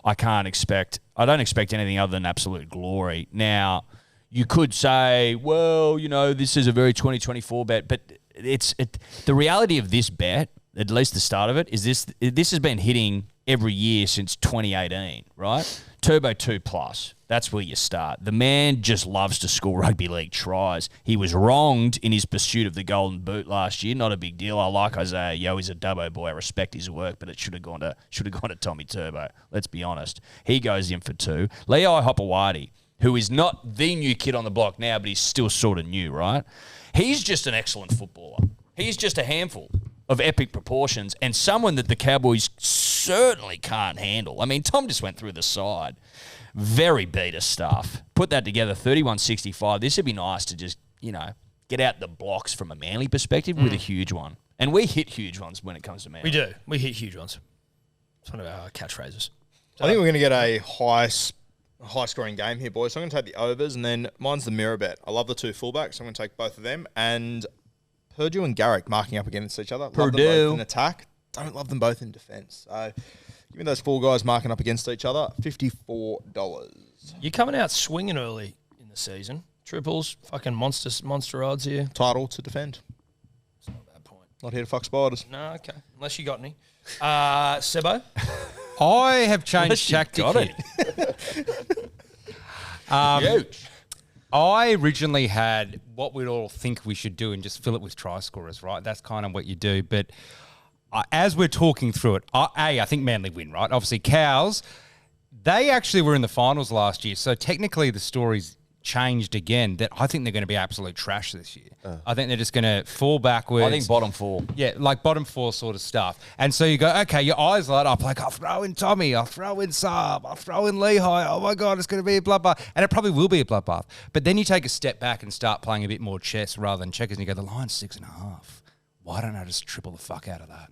Speaker 2: I don't expect anything other than absolute glory. Now, you could say, well, you know, this is a very 2024 bet, but the reality of this bet at least the start of it, is this has been hitting every year since 2018, right? Turbo 2+. That's where you start. The man just loves to score rugby league tries. He was wronged in his pursuit of the golden boot last year. Not a big deal. I like Isaiah Yo. He's a Dubbo boy. I respect his work, but it should have gone to Tommy Turbo. Let's be honest. He goes in for 2. Leo Hopewadi, who is not the new kid on the block now, but he's still sort of new, right? He's just an excellent footballer. He's just a handful of epic proportions and someone that the Cowboys certainly can't handle. I mean, Tom just went through the side. Very beta stuff. Put that together, 31.65. This would be nice to just, get out the blocks from a Manly perspective with a huge one. And we hit huge ones when it comes to Manly.
Speaker 1: We do. We hit huge ones. It's one of our catchphrases.
Speaker 3: I think we're going to get a high-scoring game here, boys. So I'm going to take the overs, and then mine's the mirror bet. I love the 2 fullbacks. So I'm going to take both of them. And Purdue and Garrick marking up against each other. Love them both in attack. Don't love them both in defence. So give me those 4 guys marking up against each other. $54.
Speaker 1: You're coming out swinging early in the season. Triples, fucking monster odds here.
Speaker 3: Title to defend.
Speaker 1: It's not a bad point.
Speaker 3: Not here to fuck spiders.
Speaker 1: No, okay. Unless you got any. Sebo?
Speaker 4: I have changed tactic here.
Speaker 2: Huge.
Speaker 4: I originally had what we'd all think we should do and just fill it with try scorers, right? That's kind of what you do. But as we're talking through it, I think Manly win, right? Obviously, Cows, they actually were in the finals last year. So technically the story's changed again that I think they're going to be absolute trash this year. I think they're just going to fall backwards.
Speaker 2: I think bottom 4.
Speaker 4: Yeah, like bottom 4 sort of stuff. And so you go, okay, your eyes light up like, I'll throw in Tommy, I'll throw in Saab, I'll throw in Lehigh. Oh my God, it's going to be a bloodbath. And it probably will be a bloodbath. But then you take a step back and start playing a bit more chess rather than checkers and you go, the line's 6.5. Why don't I just triple the fuck out of that?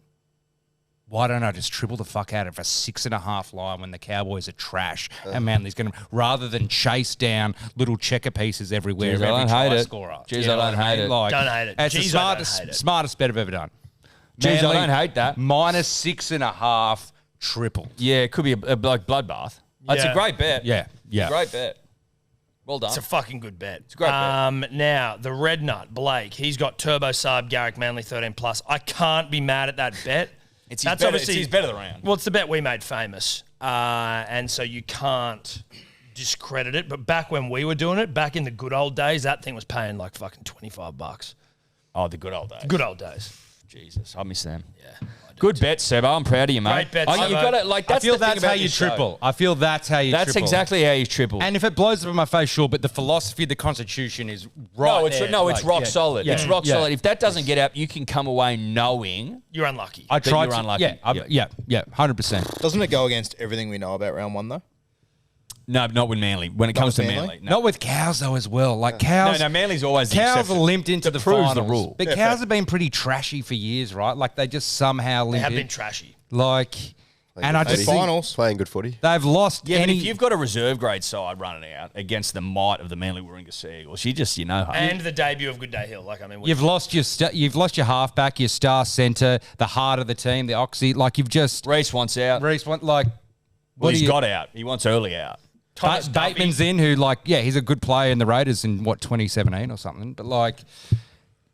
Speaker 4: Why don't I just triple the fuck out of a 6.5 line when the Cowboys are trash and Manly's going to, rather than chase down little checker pieces everywhere.
Speaker 2: Jeez, I don't hate it.
Speaker 4: Scorer.
Speaker 2: Jeez, I don't hate it.
Speaker 1: Don't hate it.
Speaker 4: It's
Speaker 1: Jeez,
Speaker 4: the
Speaker 1: I don't hate it.
Speaker 4: smartest bet I've ever done.
Speaker 2: Jeez, I
Speaker 4: Manly,
Speaker 2: don't hate that.
Speaker 4: minus 6.5 triple.
Speaker 2: Yeah, it could be a like bloodbath. It's a
Speaker 1: Yeah.
Speaker 2: great bet.
Speaker 4: Yeah.
Speaker 2: Great bet. Well done.
Speaker 1: It's a fucking good bet. It's
Speaker 2: a great bet.
Speaker 1: Now, the red nut, Blake, he's got Turbo Saab, Garrick, Manly 13+. I can't be mad at that bet.
Speaker 2: It's his bet of the round.
Speaker 1: Well, it's the bet we made famous. And so you can't discredit it. But back when we were doing it, back in the good old days, that thing was paying like fucking $25.
Speaker 2: Oh, the good old days.
Speaker 1: Good old days.
Speaker 2: Jesus, I miss them.
Speaker 1: Yeah.
Speaker 2: Good bet, Seb. I'm proud of you, mate.
Speaker 1: Great bet,
Speaker 2: You've
Speaker 1: Sebo.
Speaker 2: got to, like, that's
Speaker 4: I feel
Speaker 2: the thing
Speaker 4: that's
Speaker 2: about
Speaker 4: how you
Speaker 2: this show.
Speaker 4: triple. I feel that's how you
Speaker 2: That's
Speaker 4: triple.
Speaker 2: exactly how you triple.
Speaker 4: And if it blows up in my face, sure, but the philosophy of the Constitution is right
Speaker 2: it's
Speaker 4: there.
Speaker 2: it's rock solid.
Speaker 4: Yeah.
Speaker 2: It's rock
Speaker 4: Yeah.
Speaker 2: solid. If that doesn't get out, you can come away knowing.
Speaker 1: You're unlucky.
Speaker 4: I tried
Speaker 2: you're
Speaker 4: to,
Speaker 2: unlucky.
Speaker 4: yeah, 100%.
Speaker 3: Doesn't it go against everything we know about round 1, though?
Speaker 2: No, not with Manly. When it comes to
Speaker 3: with
Speaker 2: Manly.
Speaker 3: Manly?
Speaker 2: No.
Speaker 4: Not with Cows, though, as well. Like Cows.
Speaker 2: No, Manly's always the
Speaker 4: Cows are
Speaker 2: exception.
Speaker 4: limped into the
Speaker 2: proves
Speaker 4: finals.
Speaker 2: the rule.
Speaker 4: But
Speaker 3: Yeah,
Speaker 4: Cows
Speaker 3: fair.
Speaker 4: have been pretty trashy for years, right? Like they just somehow
Speaker 1: They
Speaker 4: limp
Speaker 1: have
Speaker 4: in.
Speaker 1: been trashy.
Speaker 4: Like, and I just think
Speaker 3: Finals.
Speaker 5: Playing good footy.
Speaker 4: they've lost
Speaker 2: Yeah,
Speaker 4: any.
Speaker 2: but if you've got a reserve grade side running out against the might of the Manly Warringah Sea Eagles, you just,
Speaker 1: And the debut of Good Day Hill. Like, I mean,
Speaker 4: You've lost your halfback, your star centre, the heart of the team, the oxy. Like you've just
Speaker 2: Reece wants out.
Speaker 4: Reece went like.
Speaker 2: Well, he's got out. He wants early out.
Speaker 1: Thomas Duffy.
Speaker 4: Bateman's in, who he's a good player in the Raiders in 2017 or something. But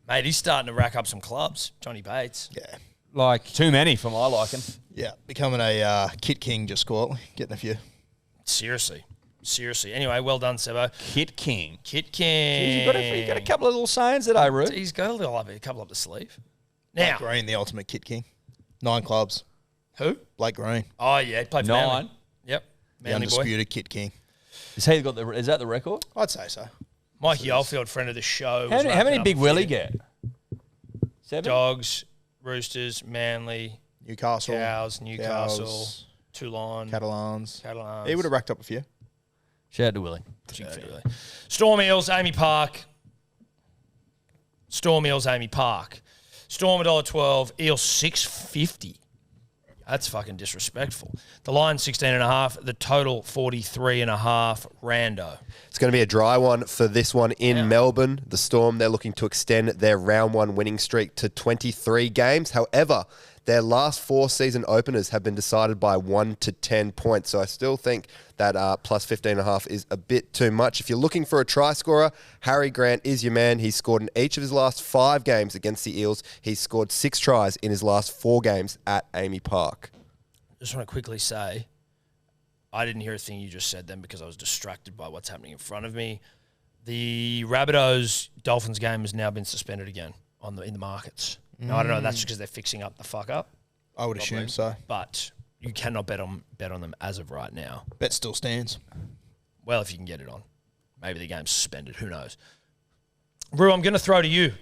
Speaker 1: Mate, he's starting to rack up some clubs. Johnny Bates.
Speaker 3: Yeah.
Speaker 2: Too many for my liking.
Speaker 3: Yeah. Becoming a Kit King just quietly. Getting a few.
Speaker 1: Seriously. Anyway, well done, Sebo.
Speaker 2: Kit King.
Speaker 1: Kit King.
Speaker 2: You got a couple of little sayings today, Root.
Speaker 1: He's got a couple up the sleeve.
Speaker 3: Blake
Speaker 1: Now,
Speaker 3: Green, the ultimate Kit King. 9 clubs.
Speaker 1: who?
Speaker 3: Blake Green.
Speaker 1: Oh, yeah, he played for
Speaker 2: 9.
Speaker 1: Manly. Yep.
Speaker 3: The
Speaker 1: Manly boy.
Speaker 3: undisputed Kit King.
Speaker 2: Is that the record?
Speaker 3: I'd say so.
Speaker 1: Mikey Oldfield, friend of the show.
Speaker 2: How
Speaker 1: was
Speaker 2: many
Speaker 1: wrapping
Speaker 2: Big
Speaker 1: up
Speaker 2: Willie
Speaker 1: a few.
Speaker 2: get? 7?
Speaker 1: Dogs, Roosters, Manly,
Speaker 3: Newcastle.
Speaker 1: Cows, Newcastle,
Speaker 3: Cows,
Speaker 1: Toulon,
Speaker 3: Catalans.
Speaker 1: Catalans.
Speaker 3: He would have racked up a few.
Speaker 2: Shout out to Willie.
Speaker 1: Storm Eels, Amy Park. Storm $1.12. Eels $6.50. That's fucking disrespectful. The line 16.5. The total 43.5. Rando.
Speaker 5: It's going to be a dry one for this one in Melbourne. The Storm, they're looking to extend their round 1 winning streak to 23 games. However, Their last 4 season openers have been decided by 1 to 10 points. So I still think that plus 15.5 is a bit too much. If you're looking for a try scorer, Harry Grant is your man. He's scored in each of his last 5 games against the Eels. He's scored 6 tries in his last 4 games at Amy Park.
Speaker 1: Just want to quickly say, I didn't hear a thing you just said then because I was distracted by what's happening in front of me. The Rabbitohs Dolphins game has now been suspended again in the markets. Now, I don't know, that's just because they're fixing up the fuck up.
Speaker 3: I would assume so.
Speaker 1: But you cannot bet on them as of right now.
Speaker 3: Bet still stands.
Speaker 1: Well, if you can get it on. Maybe the game's suspended. Who knows? Rue, I'm going to throw to you.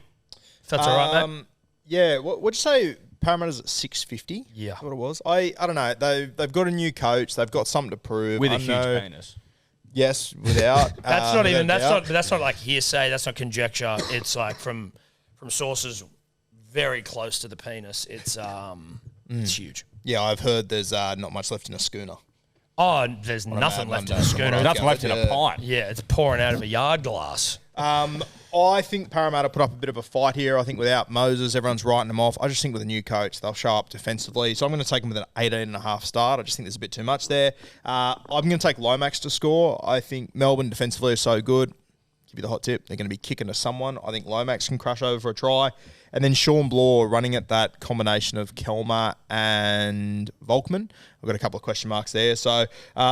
Speaker 1: If that's all right, mate.
Speaker 3: Yeah. What'd you say? Parramatta's at 650?
Speaker 1: Yeah.
Speaker 3: That's what it was. I don't know. They've got a new coach. They've got something to prove.
Speaker 2: With a huge penis.
Speaker 3: Yes, without.
Speaker 1: That's not even. That's not like hearsay. That's not conjecture. It's like from sources very close to the penis. It's huge.
Speaker 3: Yeah, I've heard there's not much left in a schooner.
Speaker 1: Oh, there's nothing left in a schooner.
Speaker 2: Nothing left in a pint.
Speaker 1: Yeah, it's pouring out of a yard glass.
Speaker 3: I think Parramatta put up a bit of a fight here. I think without Moses, everyone's writing them off. I just think with a new coach, they'll show up defensively. So I'm going to take them with an 18.5 start. I just think there's a bit too much there. I'm going to take Lomax to score. I think Melbourne defensively is so good. Give you the hot tip. They're going to be kicking to someone. I think Lomax can crush over for a try. And then Sean Blaw running at that combination of Kelmer and Volkman. I've got a couple of question marks there. So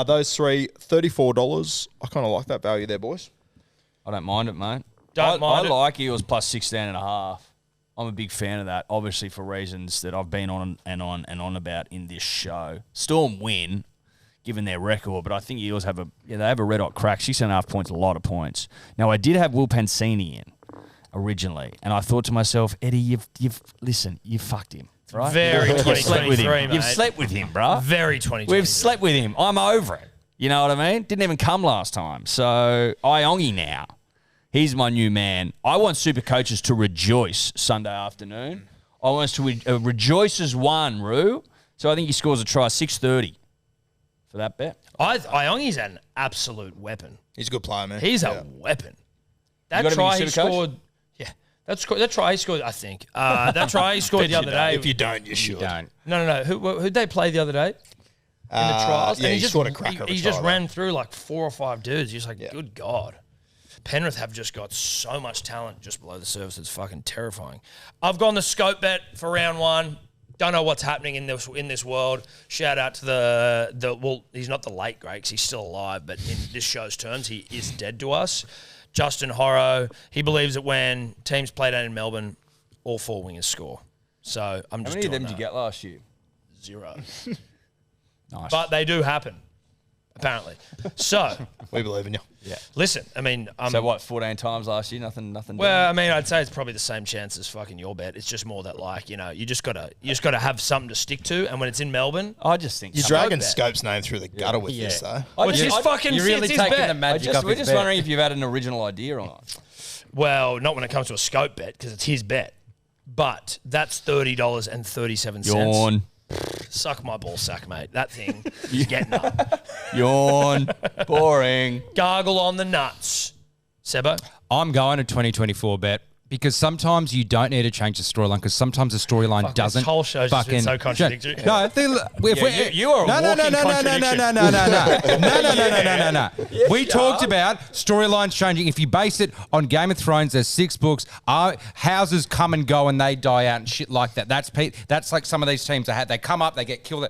Speaker 3: those three, $34. I kind of like that value there, boys.
Speaker 2: I don't mind it, mate.
Speaker 1: Don't mind it.
Speaker 2: I like Eels plus 16.5. I'm a big fan of that, obviously for reasons that I've been on about in this show. Storm win, given their record, but I think Eels have they have a red hot crack. 6.5 points, a lot of points. Now I did have Will Pansini in originally, and I thought to myself, Eddie, you've fucked him. Right?
Speaker 1: Very 2023, mate.
Speaker 2: You've slept with him, bro.
Speaker 1: Very 2023.
Speaker 2: We've slept with him. I'm over it. You know what I mean? Didn't even come last time. So Iongi now. He's my new man. I want super coaches to rejoice Sunday afternoon. I want us to rejoice as one, Roo. So I think he scores a try, 6.30 for that bet.
Speaker 1: Iongi's an absolute weapon.
Speaker 3: He's a good player, man.
Speaker 1: He's a weapon.
Speaker 2: You
Speaker 1: That
Speaker 2: got him
Speaker 1: try
Speaker 2: in
Speaker 1: he
Speaker 2: your super
Speaker 1: scored. Yeah, that try he scored. I think that try he scored the other day.
Speaker 3: If you don't, you should.
Speaker 4: You don't.
Speaker 1: No. Who'd they play the other day? In the trials?
Speaker 3: Yeah,
Speaker 1: And
Speaker 3: he scored a cracker of a
Speaker 1: He
Speaker 3: try,
Speaker 1: just
Speaker 3: though.
Speaker 1: ran through like 4 or 5 dudes. He's like, good God. Penrith have just got so much talent just below the surface. It's fucking terrifying. I've gone the scope bet for round 1. Don't know what's happening in this world. Shout out to well, he's not the late great because he's still alive, but in this show's terms, he is dead to us. Justin Horro, he believes that when teams play down in Melbourne, all 4 wingers score. So I'm
Speaker 2: How
Speaker 1: just
Speaker 2: many of
Speaker 1: doing
Speaker 2: them did you get last year?
Speaker 1: 0.
Speaker 2: Nice.
Speaker 1: But they do happen, apparently. So
Speaker 3: We believe in you.
Speaker 1: listen, I mean,
Speaker 2: So what, 14 times last year? Nothing.
Speaker 1: well, I mean, I'd say it's probably the same chance as fucking your bet. It's just more that, like, you know, you just gotta have something to stick to. And when it's in Melbourne,
Speaker 2: I just think
Speaker 3: You're
Speaker 2: some-
Speaker 3: dragging
Speaker 1: bet.
Speaker 3: Scope's name through the gutter with this, though.
Speaker 1: which is fucking
Speaker 4: You're really
Speaker 1: it's his
Speaker 4: taking
Speaker 1: bet.
Speaker 4: the magic off
Speaker 2: we're
Speaker 4: his
Speaker 2: just
Speaker 4: bet.
Speaker 2: wondering if you've had an original idea or not.
Speaker 1: Well, not when it comes to a scope bet because it's his bet. But that's $30.37.
Speaker 2: Yawn.
Speaker 1: Suck my ball sack, mate. That thing is getting up.
Speaker 2: Yawn. Boring.
Speaker 1: Gargle on the nuts. Sebo?
Speaker 4: I'm going to 2024 bet because sometimes you don't need to change the storyline because sometimes the storyline
Speaker 1: Fuck,
Speaker 4: doesn't.
Speaker 1: this whole show's just been so contradictory.
Speaker 4: No,
Speaker 2: you are a walking contradiction.
Speaker 4: No. We talked about storylines changing. If you base it on Game of Thrones, there's 6 books. Houses come and go and they die out and shit like that. That's like some of these teams they come up, they get killed.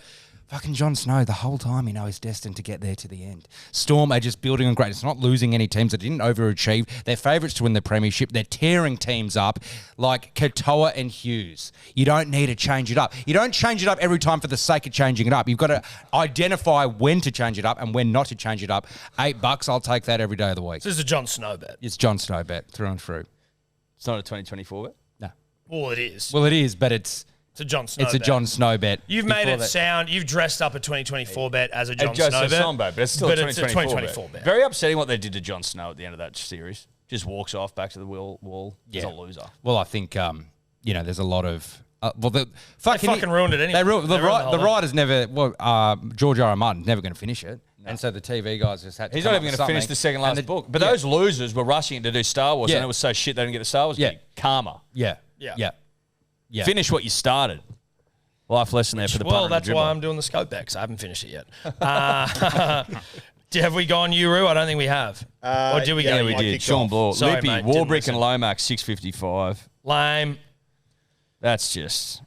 Speaker 4: Fucking Jon Snow, the whole time, he's destined to get there to the end. Storm are just building on greatness, not losing any teams that didn't overachieve. They're favourites to win the premiership. They're tearing teams up like Katoa and Hughes. You don't need to change it up. You don't change it up every time for the sake of changing it up. You've got to identify when to change it up and when not to change it up. $8, I'll take that every day of the week.
Speaker 1: This is a Jon Snow bet.
Speaker 4: It's Jon Snow bet, through and through.
Speaker 2: It's not a 2024 bet?
Speaker 4: No.
Speaker 1: Well, it is.
Speaker 4: Well, it is, but it's
Speaker 1: a Jon Snow bet.
Speaker 4: a Jon Snow bet.
Speaker 1: You've made
Speaker 4: Before
Speaker 1: it
Speaker 4: that-
Speaker 1: sound, you've dressed up a 2024 bet as a Jon
Speaker 2: It goes
Speaker 1: Snow
Speaker 2: to
Speaker 1: bet.
Speaker 2: Sombo, but it's still a 2024
Speaker 1: bet.
Speaker 2: Very upsetting what they did to Jon Snow at the end of that series. Just walks off back to the wall. He's a loser.
Speaker 4: Well, I think there's a lot of
Speaker 1: They fucking ruined it anyway.
Speaker 4: They ruined
Speaker 1: They ruined the
Speaker 4: the
Speaker 1: whole
Speaker 4: writers never. George R. R. Martin's never going to finish it, and so the TV guys just had. To
Speaker 2: He's
Speaker 4: come
Speaker 2: not
Speaker 4: up
Speaker 2: even
Speaker 4: with
Speaker 2: going to finish
Speaker 4: something.
Speaker 2: the second
Speaker 4: And
Speaker 2: last book. But those losers were rushing to do Star Wars,
Speaker 4: Yeah.
Speaker 2: and it was so shit they didn't get the Star Wars
Speaker 4: Yeah.
Speaker 2: gig. Karma.
Speaker 4: Yeah.
Speaker 1: Yeah.
Speaker 4: Finish
Speaker 2: Finish what you started. Life lesson there for the
Speaker 1: Well,
Speaker 2: punter and
Speaker 1: that's
Speaker 2: the
Speaker 1: why
Speaker 2: dribbler.
Speaker 1: I'm doing the scope X. I haven't finished it yet. Have we gone Uru? I don't think we have. Or did we
Speaker 3: yeah,
Speaker 1: go?
Speaker 2: Yeah, we
Speaker 3: I
Speaker 2: did.
Speaker 3: kicked
Speaker 2: Sean
Speaker 3: off.
Speaker 2: Bloor,
Speaker 1: Sorry,
Speaker 2: Lippy,
Speaker 1: mate, didn't
Speaker 2: Warbrick, and
Speaker 1: listen.
Speaker 2: Lomax 655.
Speaker 1: Lame.
Speaker 2: That's just. Has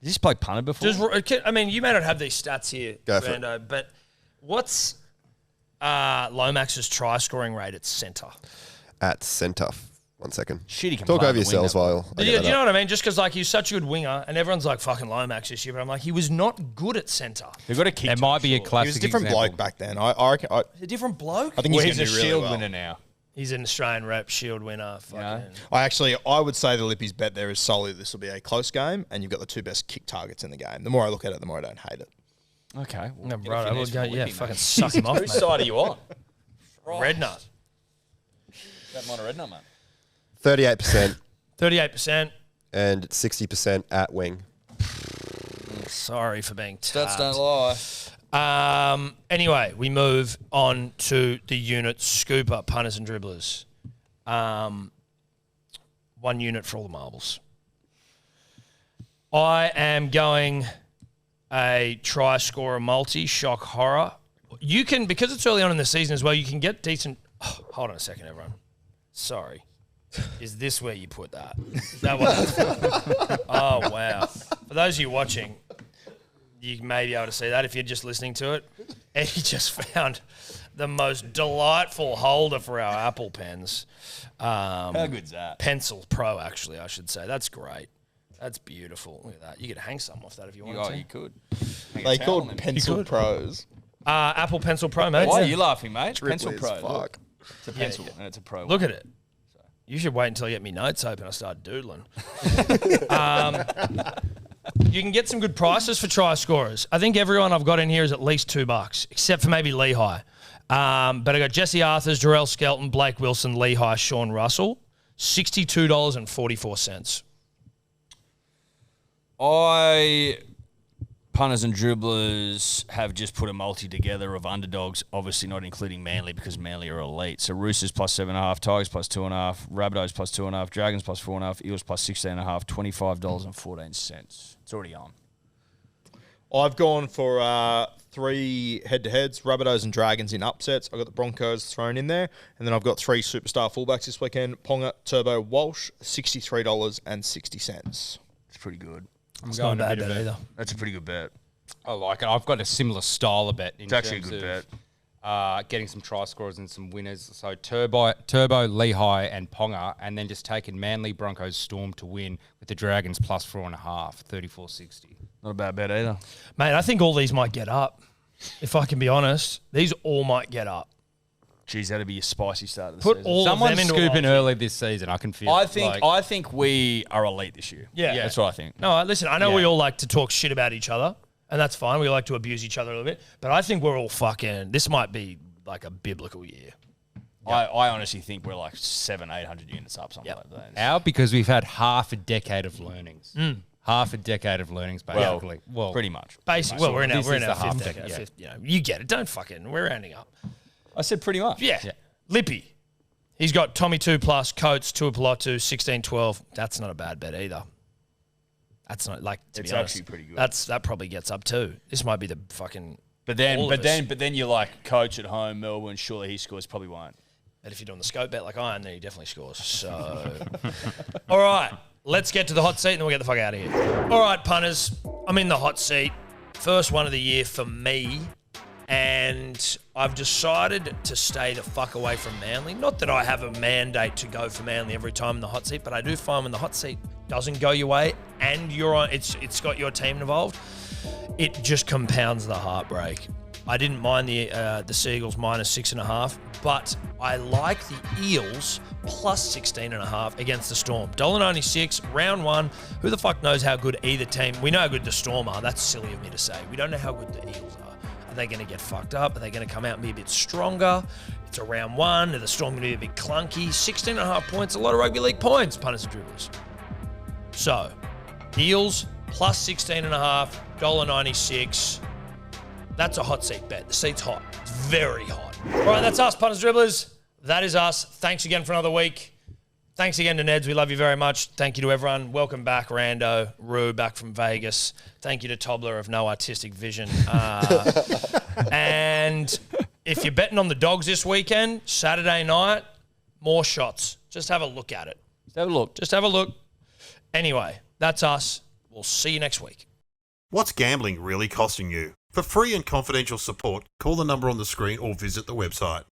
Speaker 2: this bloke punted before?
Speaker 1: I mean, you may not have these stats here,
Speaker 5: Go for it.
Speaker 1: Brando, but what's Lomax's try scoring rate at centre?
Speaker 5: At centre. 1 second.
Speaker 2: Shit, he can
Speaker 5: Talk
Speaker 2: play
Speaker 5: over
Speaker 2: on the wing,
Speaker 5: yourselves
Speaker 2: that
Speaker 5: while I
Speaker 1: Do
Speaker 5: get
Speaker 1: you
Speaker 5: that
Speaker 1: know
Speaker 5: up.
Speaker 1: what I mean? Just because he's such a good winger, and everyone's like fucking Lomax this year, but I'm like, he was not good at centre.
Speaker 2: They've got to kick.
Speaker 4: There
Speaker 2: to
Speaker 4: might
Speaker 2: him,
Speaker 4: be a
Speaker 2: surely.
Speaker 3: He
Speaker 4: classic
Speaker 3: was a different
Speaker 4: example.
Speaker 3: bloke back then. I reckon. I
Speaker 1: A different bloke.
Speaker 3: think
Speaker 2: Well,
Speaker 3: he's
Speaker 2: he's
Speaker 3: going
Speaker 2: a
Speaker 3: to do really
Speaker 2: Shield
Speaker 3: well.
Speaker 2: winner now.
Speaker 1: He's an Australian rep, Shield winner. Fucking.
Speaker 3: I would say the Lippy's bet there is solely this will be a close game, and you've got the two best kick targets in the game. The more I look at it, the more I don't hate it.
Speaker 2: Okay.
Speaker 1: No,
Speaker 2: get a
Speaker 1: bro, I
Speaker 2: finesse
Speaker 1: would go,
Speaker 2: from
Speaker 1: yeah,
Speaker 2: Lippy,
Speaker 1: fucking
Speaker 2: mate.
Speaker 1: suck him off,
Speaker 2: Whose
Speaker 1: mate.
Speaker 2: side are you on?
Speaker 1: Red nut.
Speaker 2: That mine a red nut, mate.
Speaker 5: 38%
Speaker 1: 38%.
Speaker 5: and 60% at wing.
Speaker 1: Sorry for being
Speaker 2: Stats
Speaker 1: tapped.
Speaker 2: don't lie.
Speaker 1: Anyway, we move on to the unit scooper, punters and dribblers. 1 unit for all the marbles. I am going a try scorer multi, shock horror. You can, because it's early on in the season as well, you can get decent. Oh, hold on a second, everyone. Sorry. Is this where you put that? Is that what? Oh, wow. For those of you watching, you may be able to see that if you're just listening to it. Eddie just found the most delightful holder for our Apple pens.
Speaker 2: How good's that?
Speaker 1: Pencil Pro, actually, I should say. That's great. That's beautiful. Look at that. You could hang something off that if you wanted
Speaker 2: Oh,
Speaker 1: to.
Speaker 2: you could.
Speaker 3: They called Pencil Pros.
Speaker 1: Apple Pencil Pro, mate.
Speaker 2: Why are
Speaker 1: Yeah.
Speaker 2: you laughing, mate?
Speaker 5: Triple
Speaker 2: Pencil
Speaker 5: as
Speaker 2: Pro.
Speaker 5: fuck.
Speaker 2: Look. It's a pencil and it's a pro.
Speaker 1: Look at it. You should wait until I get me notes open. I start doodling. You can get some good prices for try scorers. I think everyone I've got in here is at least $2, except for maybe Lehigh. But I got Jesse Arthurs, Jarrell Skelton, Blake Wilson, Lehigh, Sean Russell, $62.44.
Speaker 2: Punters and dribblers have just put a multi together of underdogs, obviously not including Manly because Manly are elite. So Roosters plus 7.5, Tigers plus 2.5, Rabbitohs plus 2.5, Dragons plus 4.5, Eels plus 16.5, $25.14. It's already on.
Speaker 3: I've gone for 3 head-to-heads, Rabbitohs and Dragons in upsets. I've got the Broncos thrown in there. And then I've got 3 superstar fullbacks this weekend. Ponga, Turbo, Walsh, $63.60.
Speaker 2: It's pretty good.
Speaker 4: I'm
Speaker 1: It's
Speaker 4: going
Speaker 1: not
Speaker 4: a
Speaker 1: bad
Speaker 4: bit of
Speaker 1: bet
Speaker 4: a-
Speaker 1: either.
Speaker 2: That's a pretty good bet.
Speaker 4: I like it. I've got a similar style of bet.
Speaker 2: It's actually a good bet.
Speaker 4: Getting some try scorers and some winners. So Turbo, Lehigh, and Ponga, and then just taking Manly, Broncos, Storm to win with the Dragons plus 4.5, 34.60.
Speaker 2: Not a bad bet either.
Speaker 1: Mate, I think all these might get up. If I can be honest, these all might get up.
Speaker 2: Geez, that'd be a spicy start of the
Speaker 1: Put
Speaker 2: season.
Speaker 1: all of
Speaker 4: Someone's
Speaker 1: them into
Speaker 4: scooping
Speaker 1: a
Speaker 4: early this season. I can feel.
Speaker 2: I
Speaker 4: it.
Speaker 2: think
Speaker 4: Like,
Speaker 2: I think we are elite this year.
Speaker 1: Yeah.
Speaker 2: That's what I think.
Speaker 1: No, listen, I know
Speaker 4: Yeah.
Speaker 1: we all like to talk shit about each other, and that's fine. We like to abuse each other a little bit, but I think we're all fucking. This might be like a biblical year.
Speaker 2: I honestly think we're like 700-800 units up, something like that.
Speaker 4: how? Because we've had half a decade of learnings. Half a decade of learnings, basically. Well,
Speaker 2: pretty much.
Speaker 1: Basically, well, we're in our,
Speaker 4: This
Speaker 1: we're
Speaker 4: is
Speaker 1: in our
Speaker 4: the half
Speaker 1: fifth
Speaker 4: decade,
Speaker 1: decade.
Speaker 4: yeah.
Speaker 1: Fifth, you get it. Don't fucking. We're rounding up.
Speaker 2: I said pretty much.
Speaker 1: Yeah.
Speaker 4: Yeah.
Speaker 1: Lippy. He's got Tommy 2+, Coates, Tuipulotu, 16-12. That's not a bad bet either. That's not like to
Speaker 2: It's
Speaker 1: be honest,
Speaker 2: actually pretty good.
Speaker 1: That probably gets up too. This might be the fucking.
Speaker 2: But then
Speaker 1: all of us.
Speaker 2: you're like coach at home, Melbourne. Surely he scores. Probably won't.
Speaker 1: But if you're doing the scope bet like I am, then he definitely scores. So, all right, let's get to the hot seat and then we'll get the fuck out of here. All right, punters, I'm in the hot seat. First one of the year for me. And I've decided to stay the fuck away from Manly. Not that I have a mandate to go for Manly every time in the hot seat, but I do find when the hot seat doesn't go your way and you're on, it's got your team involved, it just compounds the heartbreak. I didn't mind the Seagulls minus 6.5, but I like the Eels plus 16.5 against the Storm. $1.96, round 1. Who the fuck knows how good either team? We know how good the Storm are. That's silly of me to say. We don't know how good the Eels are. Are they going to get fucked up? Are they going to come out and be a bit stronger? It's a round 1. Are the Storm going to be a bit clunky? 16.5 points, a lot of rugby league points, punters and dribblers. So, Eels plus 16.5, $1.96. That's a hot seat bet. The seat's hot. It's very hot. All right, that's us, punters, dribblers. That is us. Thanks again for another week. Thanks again to Neds. We love you very much. Thank you to everyone. Welcome back, Rando, Rue, back from Vegas. Thank you to Tobler of No Artistic Vision. And if you're betting on the Dogs this weekend, Saturday night, more shots. Just have a look at it. Just have a look. Anyway, that's us. We'll see you next week.
Speaker 6: What's gambling really costing you? For free and confidential support, call the number on the screen or visit the website.